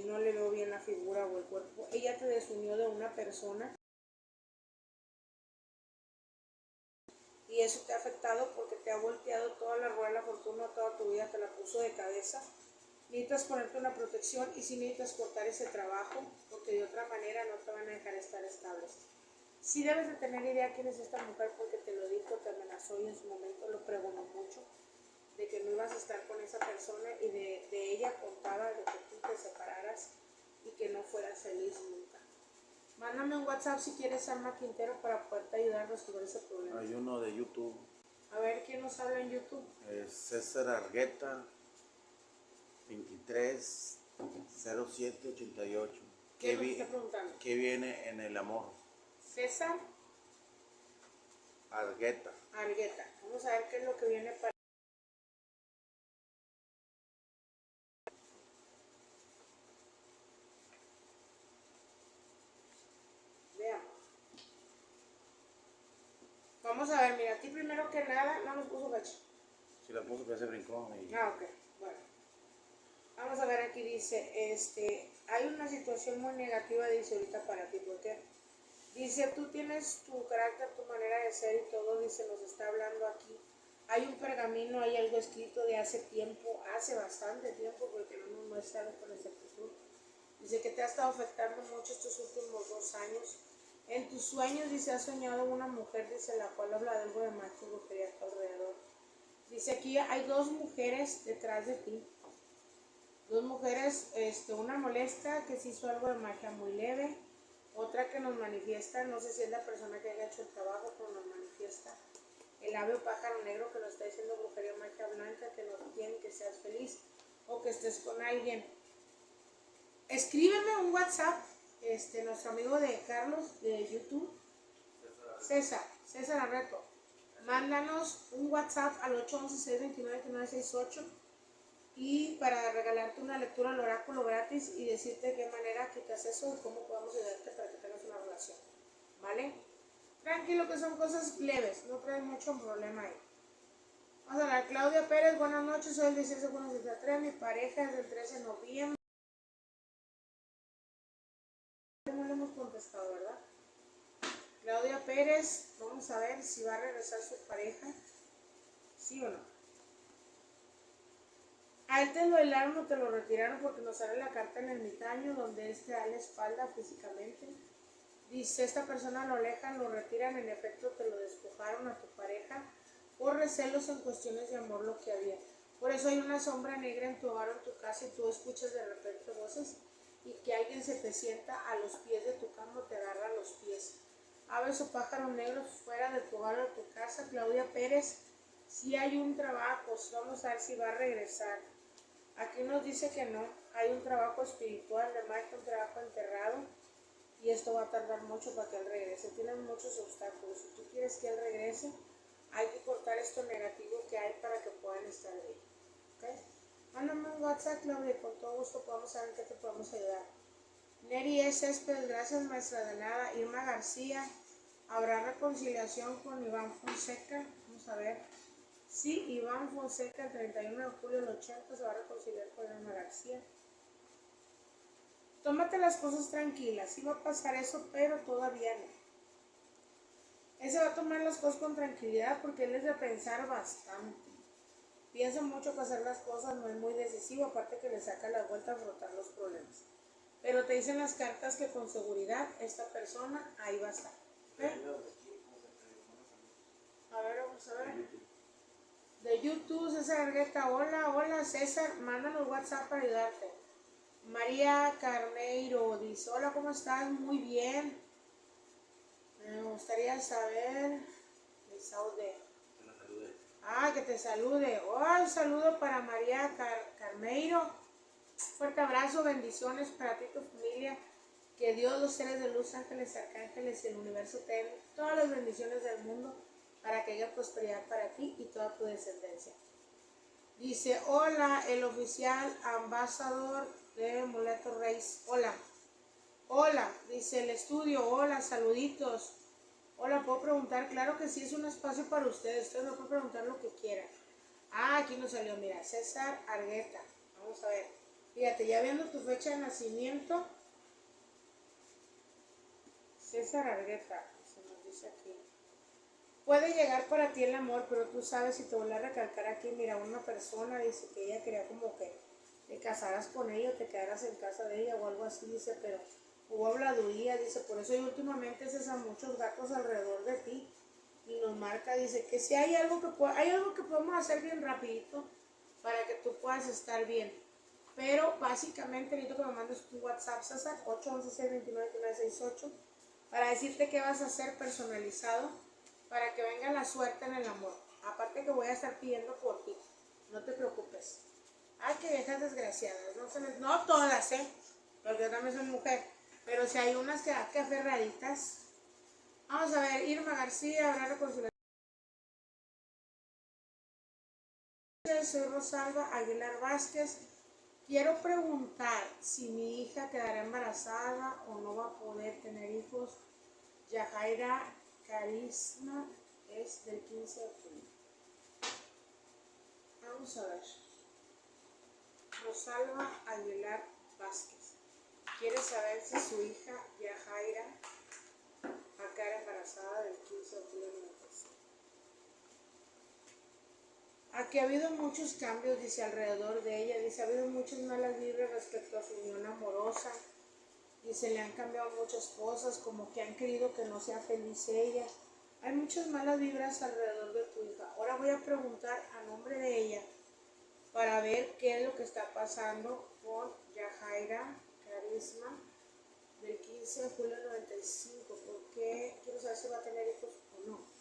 no le veo bien la figura o el cuerpo, ella te desunió de una persona, y eso te ha afectado porque te ha volteado toda la rueda de la fortuna, toda tu vida te la puso de cabeza. Necesitas ponerte una protección y si necesitas cortar ese trabajo porque de otra manera no te van a dejar estar estables. Sí debes de tener idea quién es esta mujer porque te lo dijo, te amenazó y en su momento lo pregonó mucho de que no ibas a estar con esa persona y de ella contaba de que tú te separaras y que no fueras feliz nunca. Mándame un WhatsApp si quieres, Alma Quintero, para poderte ayudar a resolver ese problema. Hay uno de YouTube. A ver, ¿quién nos habla en YouTube? Es César Argueta 23 07 88. ¿Qué es lo que está preguntando? ¿Qué viene en el amor? César Argueta. Argueta. Vamos a ver qué es lo que viene para... Veamos. Vamos a ver, mira, aquí primero que nada, no nos puso fecha. Si la puso que se brincó. Ok, bueno. Vamos a ver, aquí dice, hay una situación muy negativa, dice ahorita para ti, ¿por qué? Dice, tú tienes tu carácter, tu manera de ser y todo, dice, nos está hablando aquí. Hay un pergamino, hay algo escrito de hace tiempo, hace bastante tiempo, porque no nos muestra con exactitud. Dice que te ha estado afectando mucho estos últimos 2 años. En tus sueños, dice, has soñado una mujer, dice, la cual habla de algo de magia y brujería a tu alrededor. Dice, aquí hay 2 mujeres detrás de ti. 2 mujeres, una molesta que se hizo algo de magia muy leve, otra que nos manifiesta, no sé si es la persona que haya hecho el trabajo, pero nos manifiesta el ave o pájaro negro que nos está diciendo brujería o magia blanca, que no quieren que seas feliz o que estés con alguien. Escríbeme un WhatsApp, nuestro amigo de Carlos de YouTube, César Arreto, mándanos un WhatsApp al 811-629-2968 y para regalarte una lectura al oráculo gratis y decirte de qué manera quitas eso y cómo podemos ayudarte para que tengas una relación, ¿vale? Tranquilo que son cosas leves, no trae mucho problema ahí. Vamos a ver, Claudia Pérez, buenas noches, soy el 16 de junio de 73, mi pareja es del 13 de noviembre. No le hemos contestado, ¿verdad? Claudia Pérez, vamos a ver si va a regresar su pareja, ¿sí o no? A él te lo helaron o te lo retiraron porque nos sale la carta en el ermitaño donde te da la espalda físicamente. Dice, esta persona lo alejan, lo retiran, en efecto te lo despojaron a tu pareja por recelos en cuestiones de amor lo que había. Por eso hay una sombra negra en tu hogar o en tu casa y tú escuchas de repente voces y que alguien se te sienta a los pies de tu cama o te agarra los pies. Aves o pájaros negros fuera de tu hogar o de tu casa. Claudia Pérez, si hay un trabajo, vamos a ver si va a regresar. Aquí nos dice que no, hay un trabajo espiritual, de magia, un trabajo enterrado y esto va a tardar mucho para que él regrese. Tienen muchos obstáculos. Si tú quieres que él regrese, hay que cortar esto negativo que hay para que puedan estar bien. ¿Okay? Mándame un WhatsApp, Claudia, con todo gusto podemos saber en qué te podemos ayudar. Neri S. Céspedes, gracias maestra de nada. Irma García, ¿habrá reconciliación con Iván Fonseca? Vamos a ver. Sí, Iván Fonseca el 31 de julio del 80 se va a reconciliar con Irma García. Tómate las cosas tranquilas, sí va a pasar eso, pero todavía no. Él se va a tomar las cosas con tranquilidad porque él es de pensar bastante. Piensa mucho que hacer las cosas, no es muy decisivo, aparte que le saca la vuelta a afrontar los problemas. Pero te dicen las cartas que con seguridad esta persona ahí va a estar. ¿Eh? A ver, vamos a ver. De YouTube, César Argueta, hola César, mándanos WhatsApp para ayudarte. María Carneiro dice, hola, ¿cómo estás? Muy bien. Me gustaría saber de Saude. Que la salude. Ah, que te salude. Oh, un saludo para María Carmeiro. Fuerte abrazo, bendiciones para ti y tu familia. Que Dios, los seres de luz, ángeles, arcángeles y el universo te den todas las bendiciones del mundo para que haya prosperidad para ti y toda tu descendencia. Dice, hola, el oficial ambasador de Moleto Reis. Hola. Hola, dice el estudio. Hola, saluditos. Hola, ¿puedo preguntar? Claro que sí, es un espacio para ustedes. Ustedes me pueden preguntar lo que quieran. Ah, aquí nos salió, mira, César Argueta. Vamos a ver. Fíjate, ya viendo tu fecha de nacimiento. César Argueta, se nos dice aquí. Puede llegar para ti el amor, pero tú sabes, y te voy a recalcar aquí, mira, una persona dice que ella quería como que te casaras con ella o te quedaras en casa de ella o algo así, dice, pero hubo habladuría, dice, por eso y últimamente es a muchos gatos alrededor de ti y nos marca, dice, que si hay algo hay algo que podemos hacer bien rapidito para que tú puedas estar bien, pero básicamente necesito que me mandes tu WhatsApp, César, 811-629-2968, para decirte qué vas a hacer personalizado para que venga la suerte en el amor. Aparte que voy a estar pidiendo por ti, no te preocupes. Ay, que viejas desgraciadas, no todas, porque yo también soy mujer, pero si hay unas que aferraditas. Vamos a ver, Irma García, habrá reconciliación. Soy Rosalba Aguilar Vázquez. Quiero preguntar si mi hija quedará embarazada o no va a poder tener hijos. Yajaira Carisma es del 15 de julio. Vamos a ver. Rosalba Aguilar Vázquez quiere saber si su hija Yajaira va a quedar embarazada del 15 de julio de 95. Aquí ha habido muchos cambios, dice, alrededor de ella. Dice, ha habido muchas malas vibras respecto a su unión amorosa. Dice, le han cambiado muchas cosas, como que han querido que no sea feliz ella. Hay muchas malas vibras alrededor de tu hija. Ahora voy a preguntar a nombre de ella para ver qué es lo que está pasando con Yajaira Carisma del 15 de julio del 95. Porque quiero saber si va a tener hijos o no.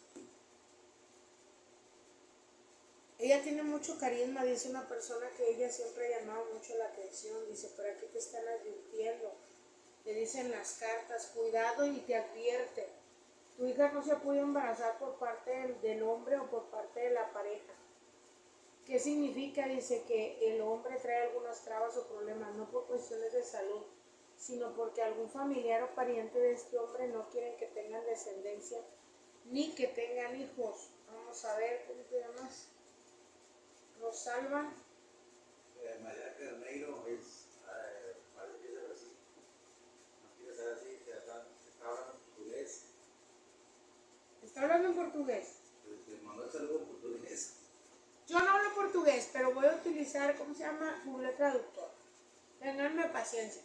Ella tiene mucho carisma, dice una persona que ella siempre ha llamado mucho la atención. Dice, pero aquí te están advirtiendo. Te dicen las cartas, cuidado, y te advierte. Tu hija no se puede embarazar por parte del hombre o por parte de la pareja. ¿Qué significa? Dice que el hombre trae algunas trabas o problemas, no por cuestiones de salud, sino porque algún familiar o pariente de este hombre no quieren que tengan descendencia ni que tengan hijos. Vamos a ver, ¿cómo te llamas? Rosalba. María Carneiro es, parece que es de Brasil. No quiere ser así, que está hablando portugués. ¿Está hablando en portugués? Te mandó el saludo en portugués. Yo no hablo portugués, pero voy a utilizar, ¿cómo se llama? Google Traductor. Tenganme paciencia.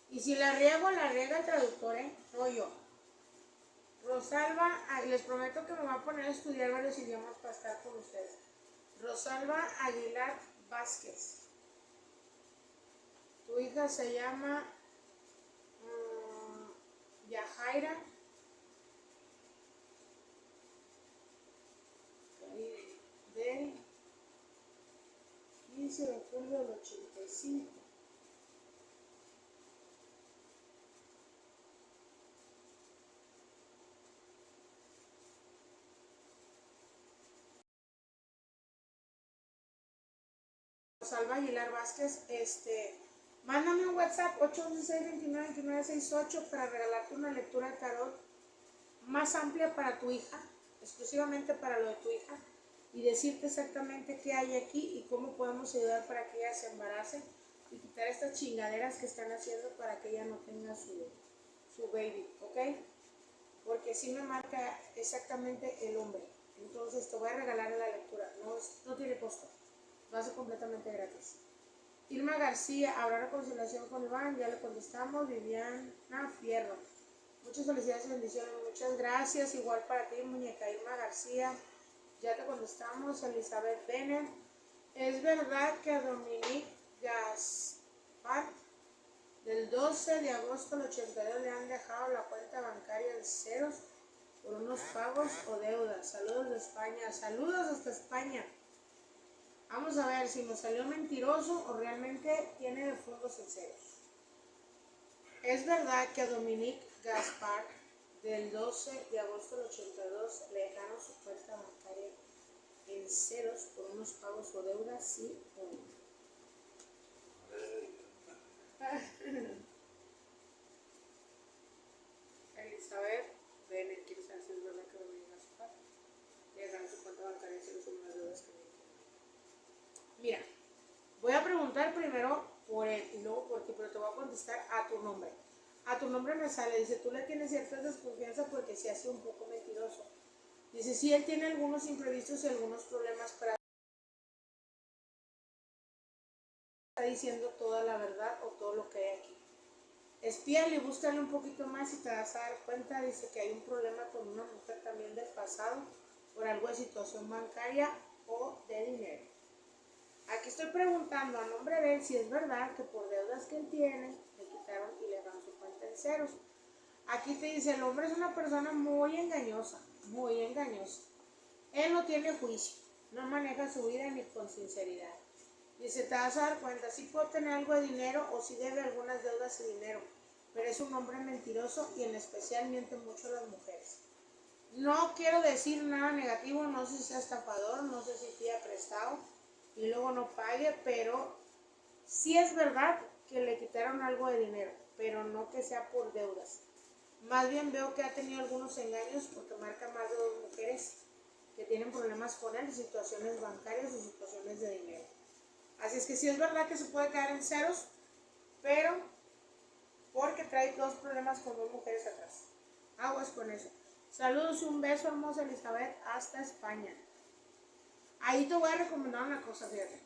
Y si la riega el traductor, no yo. Rosalba, les prometo que me voy a poner a estudiar varios idiomas para estar con ustedes. Rosalba Aguilar Vázquez. Tu hija se llama Yajaira del 15 de julio del 85. Rosalba Aguilar Vázquez, mándame un WhatsApp 816-29-2968 para regalarte una lectura de tarot más amplia para tu hija, exclusivamente para lo de tu hija, y decirte exactamente qué hay aquí y cómo podemos ayudar para que ella se embarace y quitar estas chingaderas que están haciendo para que ella no tenga su baby, ¿ok? Porque sí me marca exactamente el hombre. Entonces te voy a regalar la lectura, no tiene costo, lo hace completamente gratis. Irma García, ¿habrá reconciliación con Iván? Ya le contestamos. Viviana Fierro, muchas felicidades y bendiciones, muchas gracias, igual para ti, muñeca. Irma García, ya te contestamos. Elizabeth Bennett, ¿es verdad que a Dominique Gaspar del 12 de agosto del 82 le han dejado la cuenta bancaria en ceros por unos pagos o deudas. Saludos de España. Saludos hasta España. Vamos a ver si nos salió mentiroso o realmente tiene de fondos en ceros. Es verdad que a Dominique Gaspar del 12 de agosto del 82 le dejaron su cuenta bancaria en ceros por unos pagos o deudas, sí o no. Elizabeth Bennett, quiere saber si es verdad que Dominique Gaspar le dejaron su cuenta bancaria en ceros por unas deudas que me. Mira, voy a preguntar primero por él y luego por ti, pero te voy a contestar a tu nombre. A tu nombre me sale, dice, tú le tienes cierta desconfianza porque se hace un poco mentiroso. Dice, sí, él tiene algunos imprevistos y algunos problemas, pero está diciendo toda la verdad o todo lo que hay aquí. Espíale y búscale un poquito más y te vas a dar cuenta. Dice que hay un problema con una mujer también del pasado por algo de situación bancaria o de dinero. Aquí estoy preguntando a nombre de él si es verdad que por deudas que él tiene le quitaron y le dan su cuenta en ceros. Aquí te dice, el hombre es una persona muy engañosa, muy engañosa. Él no tiene juicio, no maneja su vida ni con sinceridad. Dice, te vas a dar cuenta, sí puede tener algo de dinero o sí debe algunas deudas y dinero, pero es un hombre mentiroso y en especial miente mucho a las mujeres. No quiero decir nada negativo, no sé si sea estafador, no sé si pida prestado y luego no pague, pero sí es verdad que le quitaron algo de dinero, pero no que sea por deudas. Más bien veo que ha tenido algunos engaños porque marca más de 2 mujeres que tienen problemas con él, situaciones bancarias o situaciones de dinero. Así es que sí es verdad que se puede caer en ceros, pero porque trae 2 problemas con 2 mujeres atrás. Aguas con eso. Saludos y un beso, hermosa Elizabeth, hasta España. Ahí te voy a recomendar una cosa, fíjate.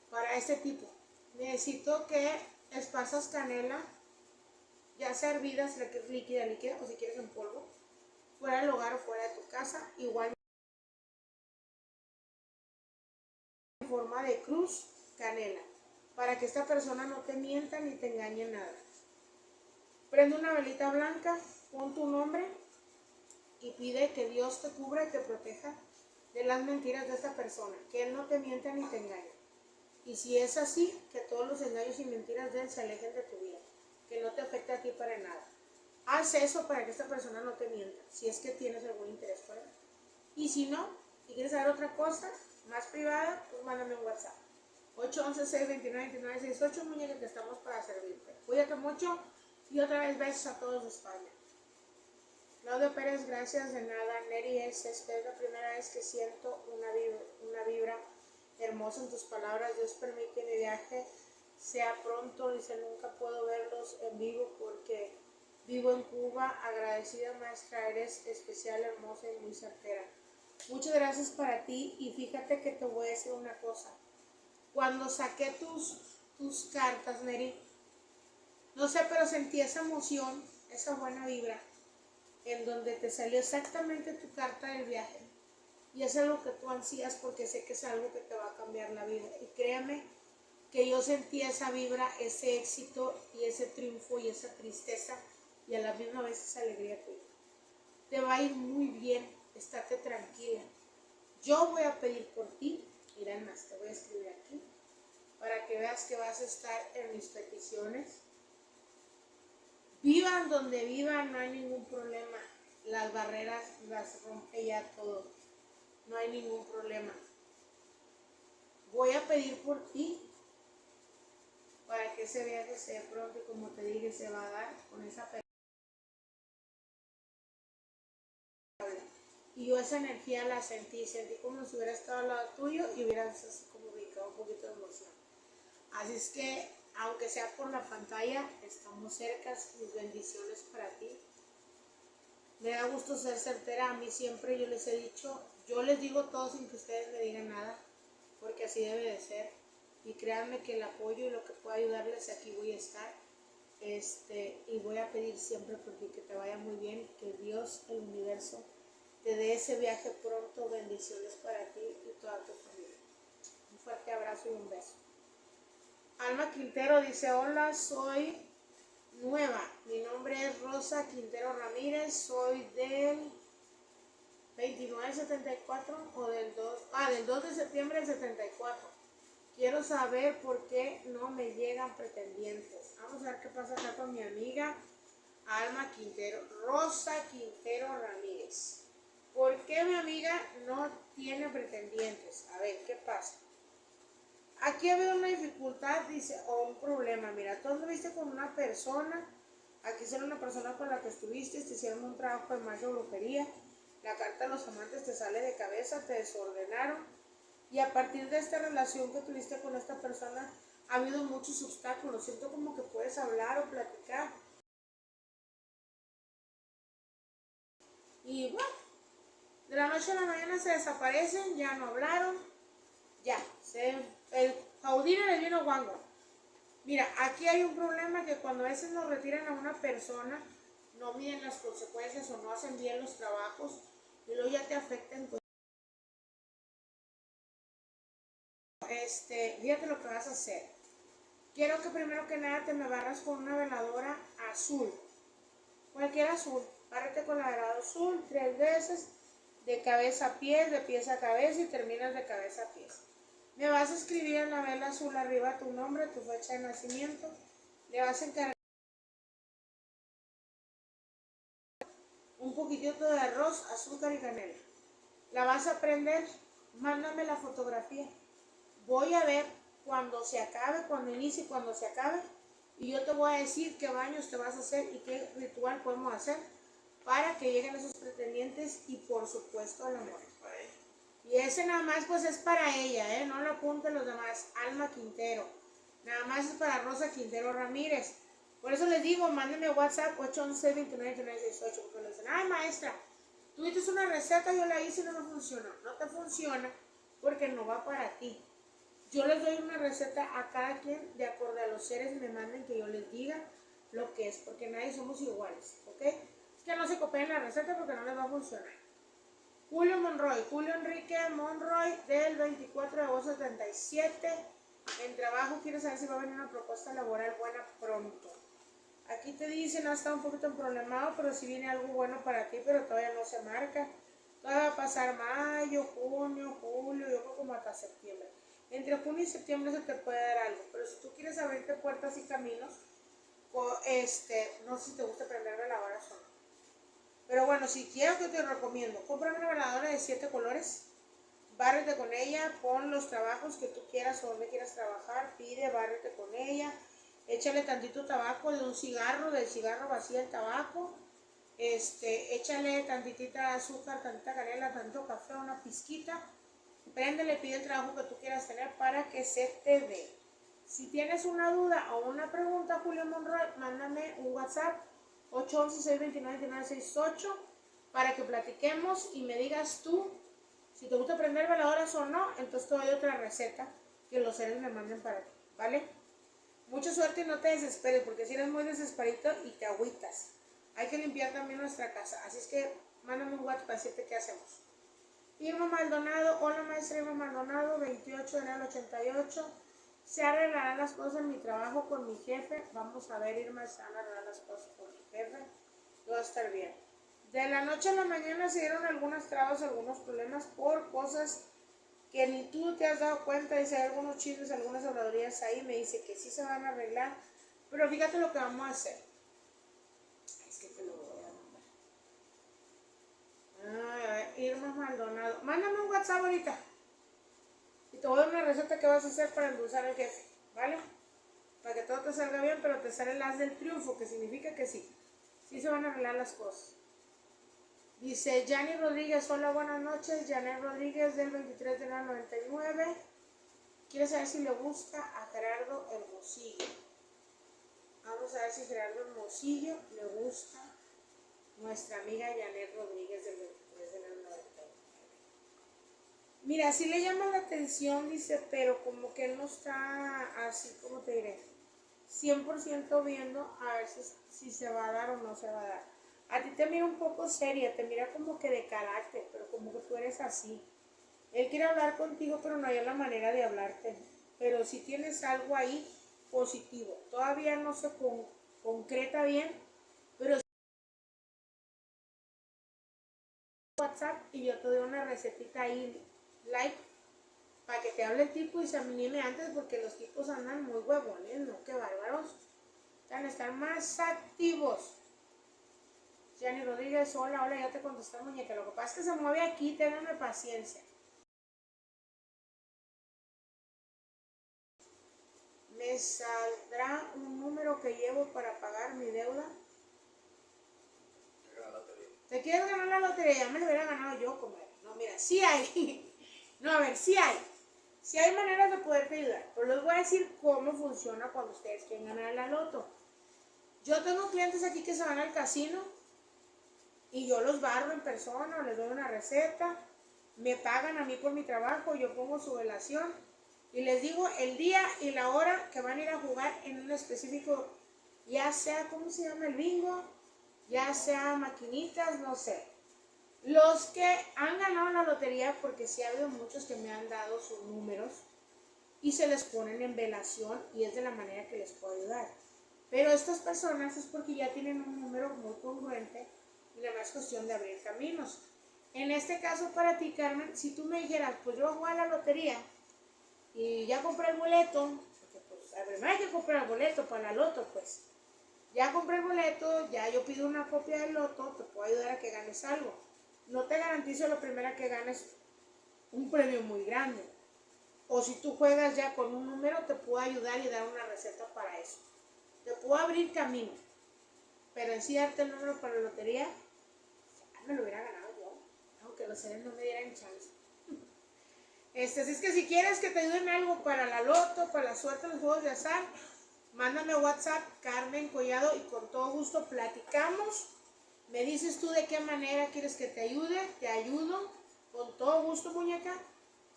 Para este tipo, necesito que esparzas canela, ya sea hervida, si la quieres líquida, o si quieres en polvo, fuera del hogar o fuera de tu casa, igual en forma de cruz, canela, para que esta persona no te mienta ni te engañe nada. Prende una velita blanca, pon tu nombre y pide que Dios te cubra y te proteja de las mentiras de esta persona, que Él no te mienta ni te engañe. Y si es así, que todos los engaños y mentiras de Él se alejen de tu vida, que no te afecte a ti para nada. Haz eso para que esta persona no te mienta, si es que tienes algún interés por él. Y si no, si quieres saber otra cosa más privada, pues mándame un WhatsApp. 811-629-2968, muñeca, que estamos para servirte. Cuídate mucho y otra vez besos a todos de España. Claudio Pérez, gracias, de nada. Neri es la primera vez que siento una vibra hermosa en tus palabras. Dios permite que mi viaje sea pronto. Dice, nunca puedo verlos en vivo porque vivo en Cuba. Agradecida, maestra, eres especial, hermosa y muy certera. Muchas gracias para ti y fíjate que te voy a decir una cosa. Cuando saqué tus cartas, Neri, no sé, pero sentí esa emoción, esa buena vibra, en donde te salió exactamente tu carta del viaje. Y es algo que tú ansías porque sé que es algo que te va a cambiar la vida. Y créeme que yo sentí esa vibra, ese éxito y ese triunfo y esa tristeza y a la misma vez esa alegría tuya. Te va a ir muy bien, estate tranquila. Yo voy a pedir por ti, mira más, te voy a escribir aquí, para que veas que vas a estar en mis peticiones. Vivan donde vivan, no hay ningún problema. Las barreras las rompe ya todo. No hay ningún problema. Voy a pedir por ti para que ese viaje se dé pronto y como te dije, se va a dar con esa persona. Y yo esa energía la sentí como si hubiera estado al lado tuyo y hubieras así como ubicado un poquito de emoción. Así es que, aunque sea por la pantalla, estamos cerca. Mis bendiciones para ti. Me da gusto ser certera. A mí siempre yo les he dicho, yo les digo todo sin que ustedes me digan nada, porque así debe de ser. Y créanme que el apoyo y lo que pueda ayudarles, aquí voy a estar. Y voy a pedir siempre por ti que te vaya muy bien, que Dios, el universo, te dé ese viaje pronto. Bendiciones para ti y toda tu familia. Un fuerte abrazo y un beso. Alma Quintero dice, hola, soy nueva. Mi nombre es Rosa Quintero Ramírez, soy del 2974 o del 2 de septiembre del 74. Quiero saber por qué no me llegan pretendientes. Vamos a ver qué pasa acá con mi amiga Alma Quintero, Rosa Quintero Ramírez. ¿Por qué mi amiga no tiene pretendientes? A ver, ¿qué pasa? Aquí ha habido una dificultad, dice, o un problema. Mira, tú anduviste con una persona, aquí será una persona con la que estuviste, te hicieron un trabajo de magia o brujería, la carta de los amantes te sale de cabeza, te desordenaron, y a partir de esta relación que tuviste con esta persona, ha habido muchos obstáculos. Siento como que puedes hablar o platicar. Y bueno, de la noche a la mañana se desaparecen, ya no hablaron, ya, el Jaudina le vino guango. Mira, aquí hay un problema que cuando a veces nos retiran a una persona, no miden las consecuencias o no hacen bien los trabajos y luego ya te afectan. Fíjate lo que vas a hacer. Quiero que primero que nada te me barras con una veladora azul, cualquier azul. Bárrate con la veladora azul 3 veces, de cabeza a pies, de pies a cabeza, y terminas de cabeza a pies. Me vas a escribir en la vela azul arriba tu nombre, tu fecha de nacimiento. Le vas a encargar un poquitito de arroz, azúcar y canela. La vas a prender, mándame la fotografía. Voy a ver cuando se acabe, cuando inicie y cuando se acabe. Y yo te voy a decir qué baños te vas a hacer y qué ritual podemos hacer para que lleguen esos pretendientes y por supuesto el amor. Y ese nada más pues es para ella, no lo apunten los demás. Alma Quintero. Nada más es para Rosa Quintero Ramírez. Por eso les digo, mándenme WhatsApp 811-29-2968, porque le dicen, ay maestra, tú hiciste una receta, yo la hice y no me funcionó. No te funciona porque no va para ti. Yo les doy una receta a cada quien de acuerdo a los seres me manden que yo les diga lo que es, porque nadie somos iguales, ¿ok? Es que no se copien la receta porque no les va a funcionar. Julio Monroy, Julio Enrique Monroy, del 24 de agosto del 77. En trabajo quiere saber si va a venir una propuesta laboral buena pronto. Aquí te dicen, no está un poquito problemado, pero si viene algo bueno para ti, pero todavía no se marca. Todavía va a pasar mayo, junio, julio, yo creo como hasta septiembre. Entre junio y septiembre se te puede dar algo, pero si tú quieres abrirte puertas y caminos, no sé si te gusta prender veladoras o no. Pero bueno, si quiero, que te recomiendo, compra una veladora de 7 colores, bárrete con ella, pon los trabajos que tú quieras o donde quieras trabajar, pide, bárrete con ella, échale tantito tabaco de un cigarro, del cigarro vacía el tabaco, échale tantitita azúcar, tantita canela, tanto café, una pizquita, préndele, pide el trabajo que tú quieras tener para que se te dé. Si tienes una duda o una pregunta, Julio Monroy, mándame un WhatsApp 811-629-2968 para que platiquemos y me digas tú si te gusta prender veladoras o no. Entonces te doy otra receta que los seres me manden para ti, ¿vale? Mucha suerte y no te desesperes, porque si eres muy desesperito y te agüitas. Hay que limpiar también nuestra casa, así es que mándame un WhatsApp para decirte qué hacemos. Irma Maldonado, hola maestra Irma Maldonado, 28 de enero del 88. Se arreglarán las cosas en mi trabajo con mi jefe. Vamos a ver, Irma, se van a arreglar las cosas con mi jefe. Todo va a estar bien. De la noche a la mañana se dieron algunas trabas, algunos problemas por cosas que ni tú te has dado cuenta. Dice, hay algunos chismes, algunas habladurías ahí. Me dice que sí se van a arreglar. Pero fíjate lo que vamos a hacer. Es que te lo voy a mandar. Irma Maldonado. Mándame un WhatsApp ahorita. Y te voy a dar una receta que vas a hacer para endulzar al jefe, ¿vale? Para que todo te salga bien, pero te sale el as del triunfo, que significa que sí. Sí se van a arreglar las cosas. Dice Yanni Rodríguez, hola, buenas noches. Yanni Rodríguez, del 23 de enero del 99. Quiere saber si le gusta a Gerardo Hermosillo. Vamos a ver si Gerardo Hermosillo le gusta nuestra amiga Janet Rodríguez, del 23 de enero del 99. Mira, sí le llama la atención, dice, pero como que él no está así, como te diré, 100% viendo a ver si se va a dar o no se va a dar. A ti te mira un poco seria, te mira como que de carácter, pero como que tú eres así. Él quiere hablar contigo, pero no hay la manera de hablarte. Pero si tienes algo ahí positivo. Todavía no se concreta bien, pero WhatsApp y yo te doy una recetita ahí, like, para que te hable el tipo y se anime antes, porque los tipos andan muy huevones, ¿no? Qué bárbaros. Van a estar más activos. Jenny Rodríguez, hola, hola, ya te contesté, muñeca. Lo que pasa es que se mueve aquí, ténganme paciencia. ¿Me saldrá un número que llevo para pagar mi deuda? ¿Te quieres ganar la lotería? Ya me lo hubiera ganado yo, comadre. No, mira, sí hay. No, a ver, sí hay. Sí hay maneras de poderte ayudar. Pero les voy a decir cómo funciona cuando ustedes quieren ganar la loto. Yo tengo clientes aquí que se van al casino y yo los barro en persona, les doy una receta, me pagan a mí por mi trabajo, yo pongo su velación y les digo el día y la hora que van a ir a jugar en un específico, ya sea, ¿cómo se llama? El bingo, ya sea maquinitas, no sé. Los que han ganado la lotería, porque sí ha habido muchos que me han dado sus números y se les ponen en velación y es de la manera que les puedo ayudar. Pero estas personas es porque ya tienen un número muy congruente y la más cuestión de abrir caminos. En este caso para ti, Carmen, si tú me dijeras, pues yo voy a jugar a la lotería y ya compré el boleto, porque pues primero hay que comprar el boleto para la loto, pues. Ya compré el boleto, ya yo pido una copia del loto, te puedo ayudar a que ganes algo. No te garantizo la primera que ganes un premio muy grande. O si tú juegas ya con un número, te puedo ayudar y dar una receta para eso. Te puedo abrir camino. Pero en sí darte el número para la lotería, ya me lo hubiera ganado yo. Aunque los seres no me dieran chance. Así es que si quieres que te ayuden algo para la loto, para la suerte, los juegos de azar, mándame WhatsApp, Carmen Collado, y con todo gusto platicamos. Me dices tú de qué manera quieres que te ayude, te ayudo, con todo gusto, muñeca,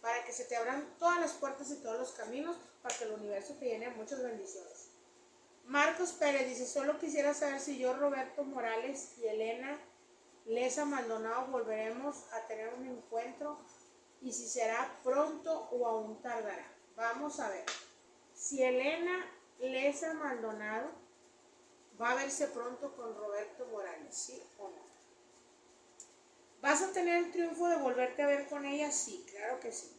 para que se te abran todas las puertas y todos los caminos, para que el universo te llene de muchas bendiciones. Marcos Pérez dice, solo quisiera saber si yo, Roberto Morales y Elena Lesa Maldonado volveremos a tener un encuentro y si será pronto o aún tardará. Vamos a ver. Si Elena Lesa Maldonado va a verse pronto con Roberto Morales, ¿sí o no? ¿Vas a tener el triunfo de volverte a ver con ella? Sí, claro que sí.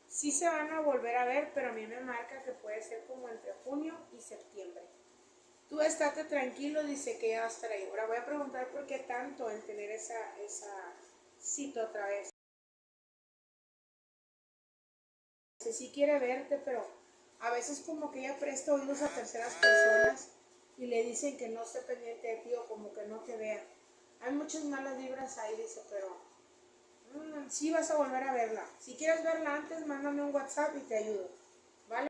Sí se van a volver a ver, pero a mí me marca que puede ser como entre junio y septiembre. Tú estate tranquilo, dice que ya va a estar ahí. Ahora voy a preguntar por qué tanto en tener esa cita otra vez. Sí quiere verte, pero a veces como que ella presta oídos a terceras personas y le dicen que no esté pendiente de ti o como que no te vea. Hay muchas malas vibras ahí, dice, pero sí vas a volver a verla. Si quieres verla antes, mándame un WhatsApp y te ayudo, ¿vale?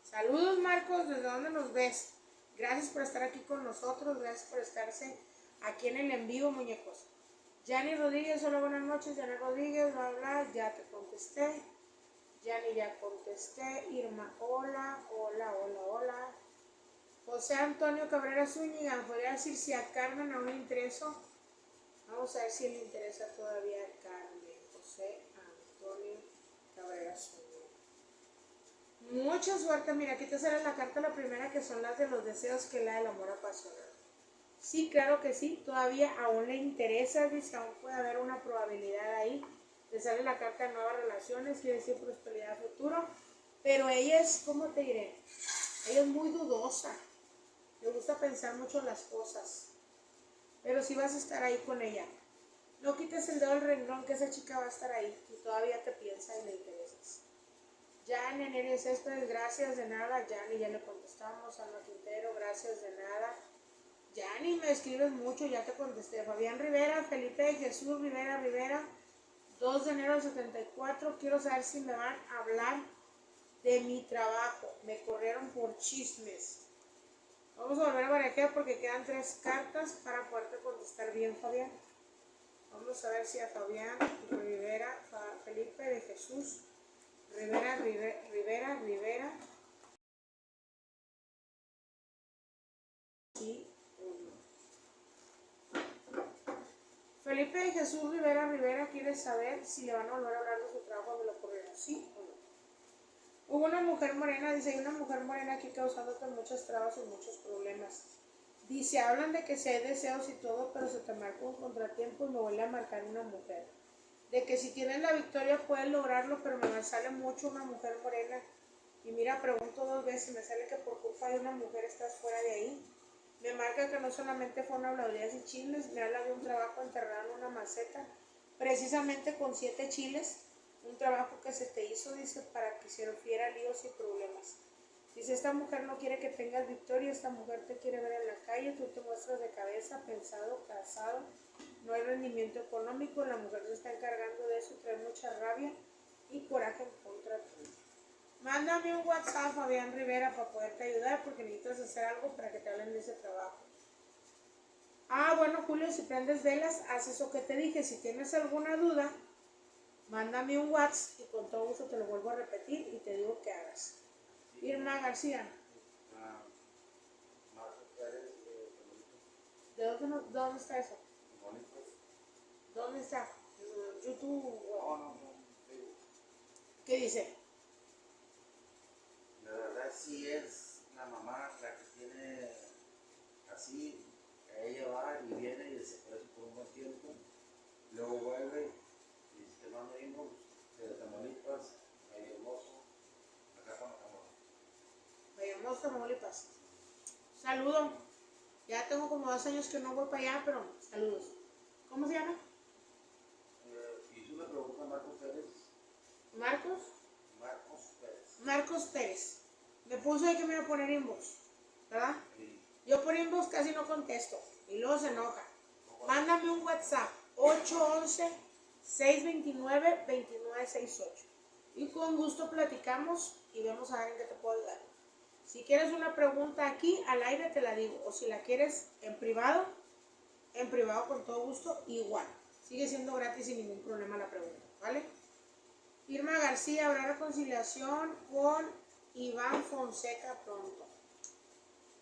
Saludos, Marcos, ¿desde dónde nos ves? Gracias por estar aquí con nosotros, gracias por estarse aquí en el en vivo, muñecos. Yanni Rodríguez, hola, buenas noches. Yanni Rodríguez, bla, bla, ya te contesté. Yanni, ya contesté. Irma, hola, hola, hola, hola. José Antonio Cabrera Zúñiga, podría decir si a Carmen aún le interesó. Vamos a ver si le interesa todavía a Carmen. José Antonio Cabrera Zúñiga. Mucha suerte, mira, aquí te sale la carta, la primera, que son las de los deseos, que es la del amor apasionado. Sí, claro que sí, todavía aún le interesa, dice, aún puede haber una probabilidad ahí. Le sale la carta de nuevas relaciones, quiere decir prosperidad futuro, pero ella es, ¿cómo te diré? Ella es muy dudosa, le gusta pensar mucho las cosas, pero sí vas a estar ahí con ella. No quites el dedo del renglón, que esa chica va a estar ahí y todavía te piensa y le interesas. Jan Enerio Céspedes, gracias, de nada. Jan, ya le contestamos. Alma Quintero, gracias, de nada. Yani, me escribes mucho, ya te contesté. Fabián Rivera, Felipe Jesús Rivera, 2 de enero del 74. Quiero saber si me van a hablar de mi trabajo. Me corrieron por chismes. Vamos a volver a barajear porque quedan 3 cartas para poderte contestar bien, Fabián. Vamos a ver si a Fabián Rivera, Felipe de Jesús Rivera. Sí. Felipe de Jesús Rivera quiere saber si le van a volver a hablar de su trabajo, me lo corrieron, ¿sí o no? Hubo una mujer morena, dice, hay una mujer morena aquí causándote muchas trabas y muchos problemas. Dice, hablan de que si hay deseos y todo, pero se te marca un contratiempo y me vuelve a marcar una mujer. De que si tienes la victoria puedes lograrlo, pero me sale mucho una mujer morena. Y mira, pregunto 2 veces, me sale que por culpa de una mujer estás fuera de ahí. Me marca que no solamente fueron habladurías y chismes, me habla de un trabajo enterrado en una maceta, precisamente con 7 chiles, un trabajo que se te hizo, dice, para que se refiera a líos y problemas. Dice, esta mujer no quiere que tengas victoria, esta mujer te quiere ver en la calle, tú te muestras de cabeza, pensado, casado, no hay rendimiento económico, la mujer se está encargando de eso, trae mucha rabia y coraje en contra tuya. Mándame un WhatsApp, Fabián Rivera, para poderte ayudar, porque necesitas hacer algo para que te hablen de ese trabajo. Ah, bueno, Julio, si prendes velas, haz eso que te dije. Si tienes alguna duda, mándame un WhatsApp y con todo gusto te lo vuelvo a repetir y te digo que hagas. Irma García. Marcos Pérez, ¿De dónde está eso? Tamaulipas. ¿Dónde está? YouTube. No. ¿Qué dice? La verdad sí es la mamá la que tiene así, ella va y viene y desaparece por un buen tiempo, luego vuelve y te manda inbox de Tamaulipas, medio hermoso, acá con la cámara. Vayamos a Tamaulipas. Saludo. Ya tengo como 2 años que no voy para allá, pero saludos. ¿Cómo se llama? Hizo una pregunta a Marcos Pérez. Marcos. Marcos Pérez. Marcos Pérez. Me puso ahí que me iba a poner inbox, ¿verdad? Sí. Yo por inbox casi no contesto y luego se enoja. Mándame un WhatsApp 811-629-2968 y con gusto platicamos y vemos a ver en qué te puedo ayudar. Si quieres una pregunta aquí al aire te la digo, o si la quieres en privado con todo gusto, igual. Sigue siendo gratis sin ningún problema la pregunta, ¿vale? Irma García, habrá reconciliación con Iván Fonseca pronto.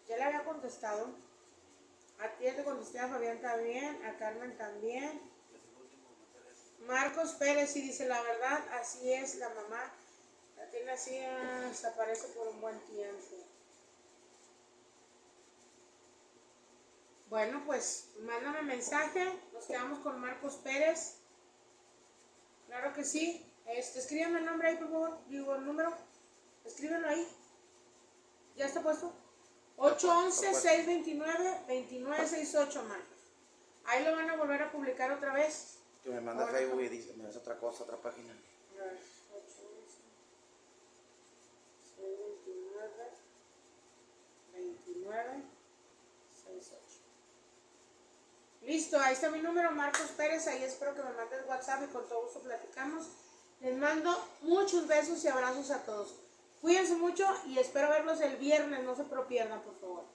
Ya le había contestado. A ti ya te contesté, a Fabián también, a Carmen también. Marcos Pérez, sí dice la verdad, así es la mamá. La tiene así, desaparece por un buen tiempo. Bueno, pues mándame mensaje. Nos quedamos con Marcos Pérez. Claro que sí. Escríbeme el nombre ahí, por favor. Digo el número. Escríbelo ahí. ¿Ya está puesto? 811-629-2968, Marcos. Ahí lo van a volver a publicar otra vez. Que me manda Facebook y dice, me das otra cosa, otra página. A ver, 811-629-2968. Listo, ahí está mi número, Marcos Pérez. Ahí espero que me mandes WhatsApp y con todo gusto platicamos. Les mando muchos besos y abrazos a todos. Cuídense mucho y espero verlos el viernes. No se lo pierdan, por favor.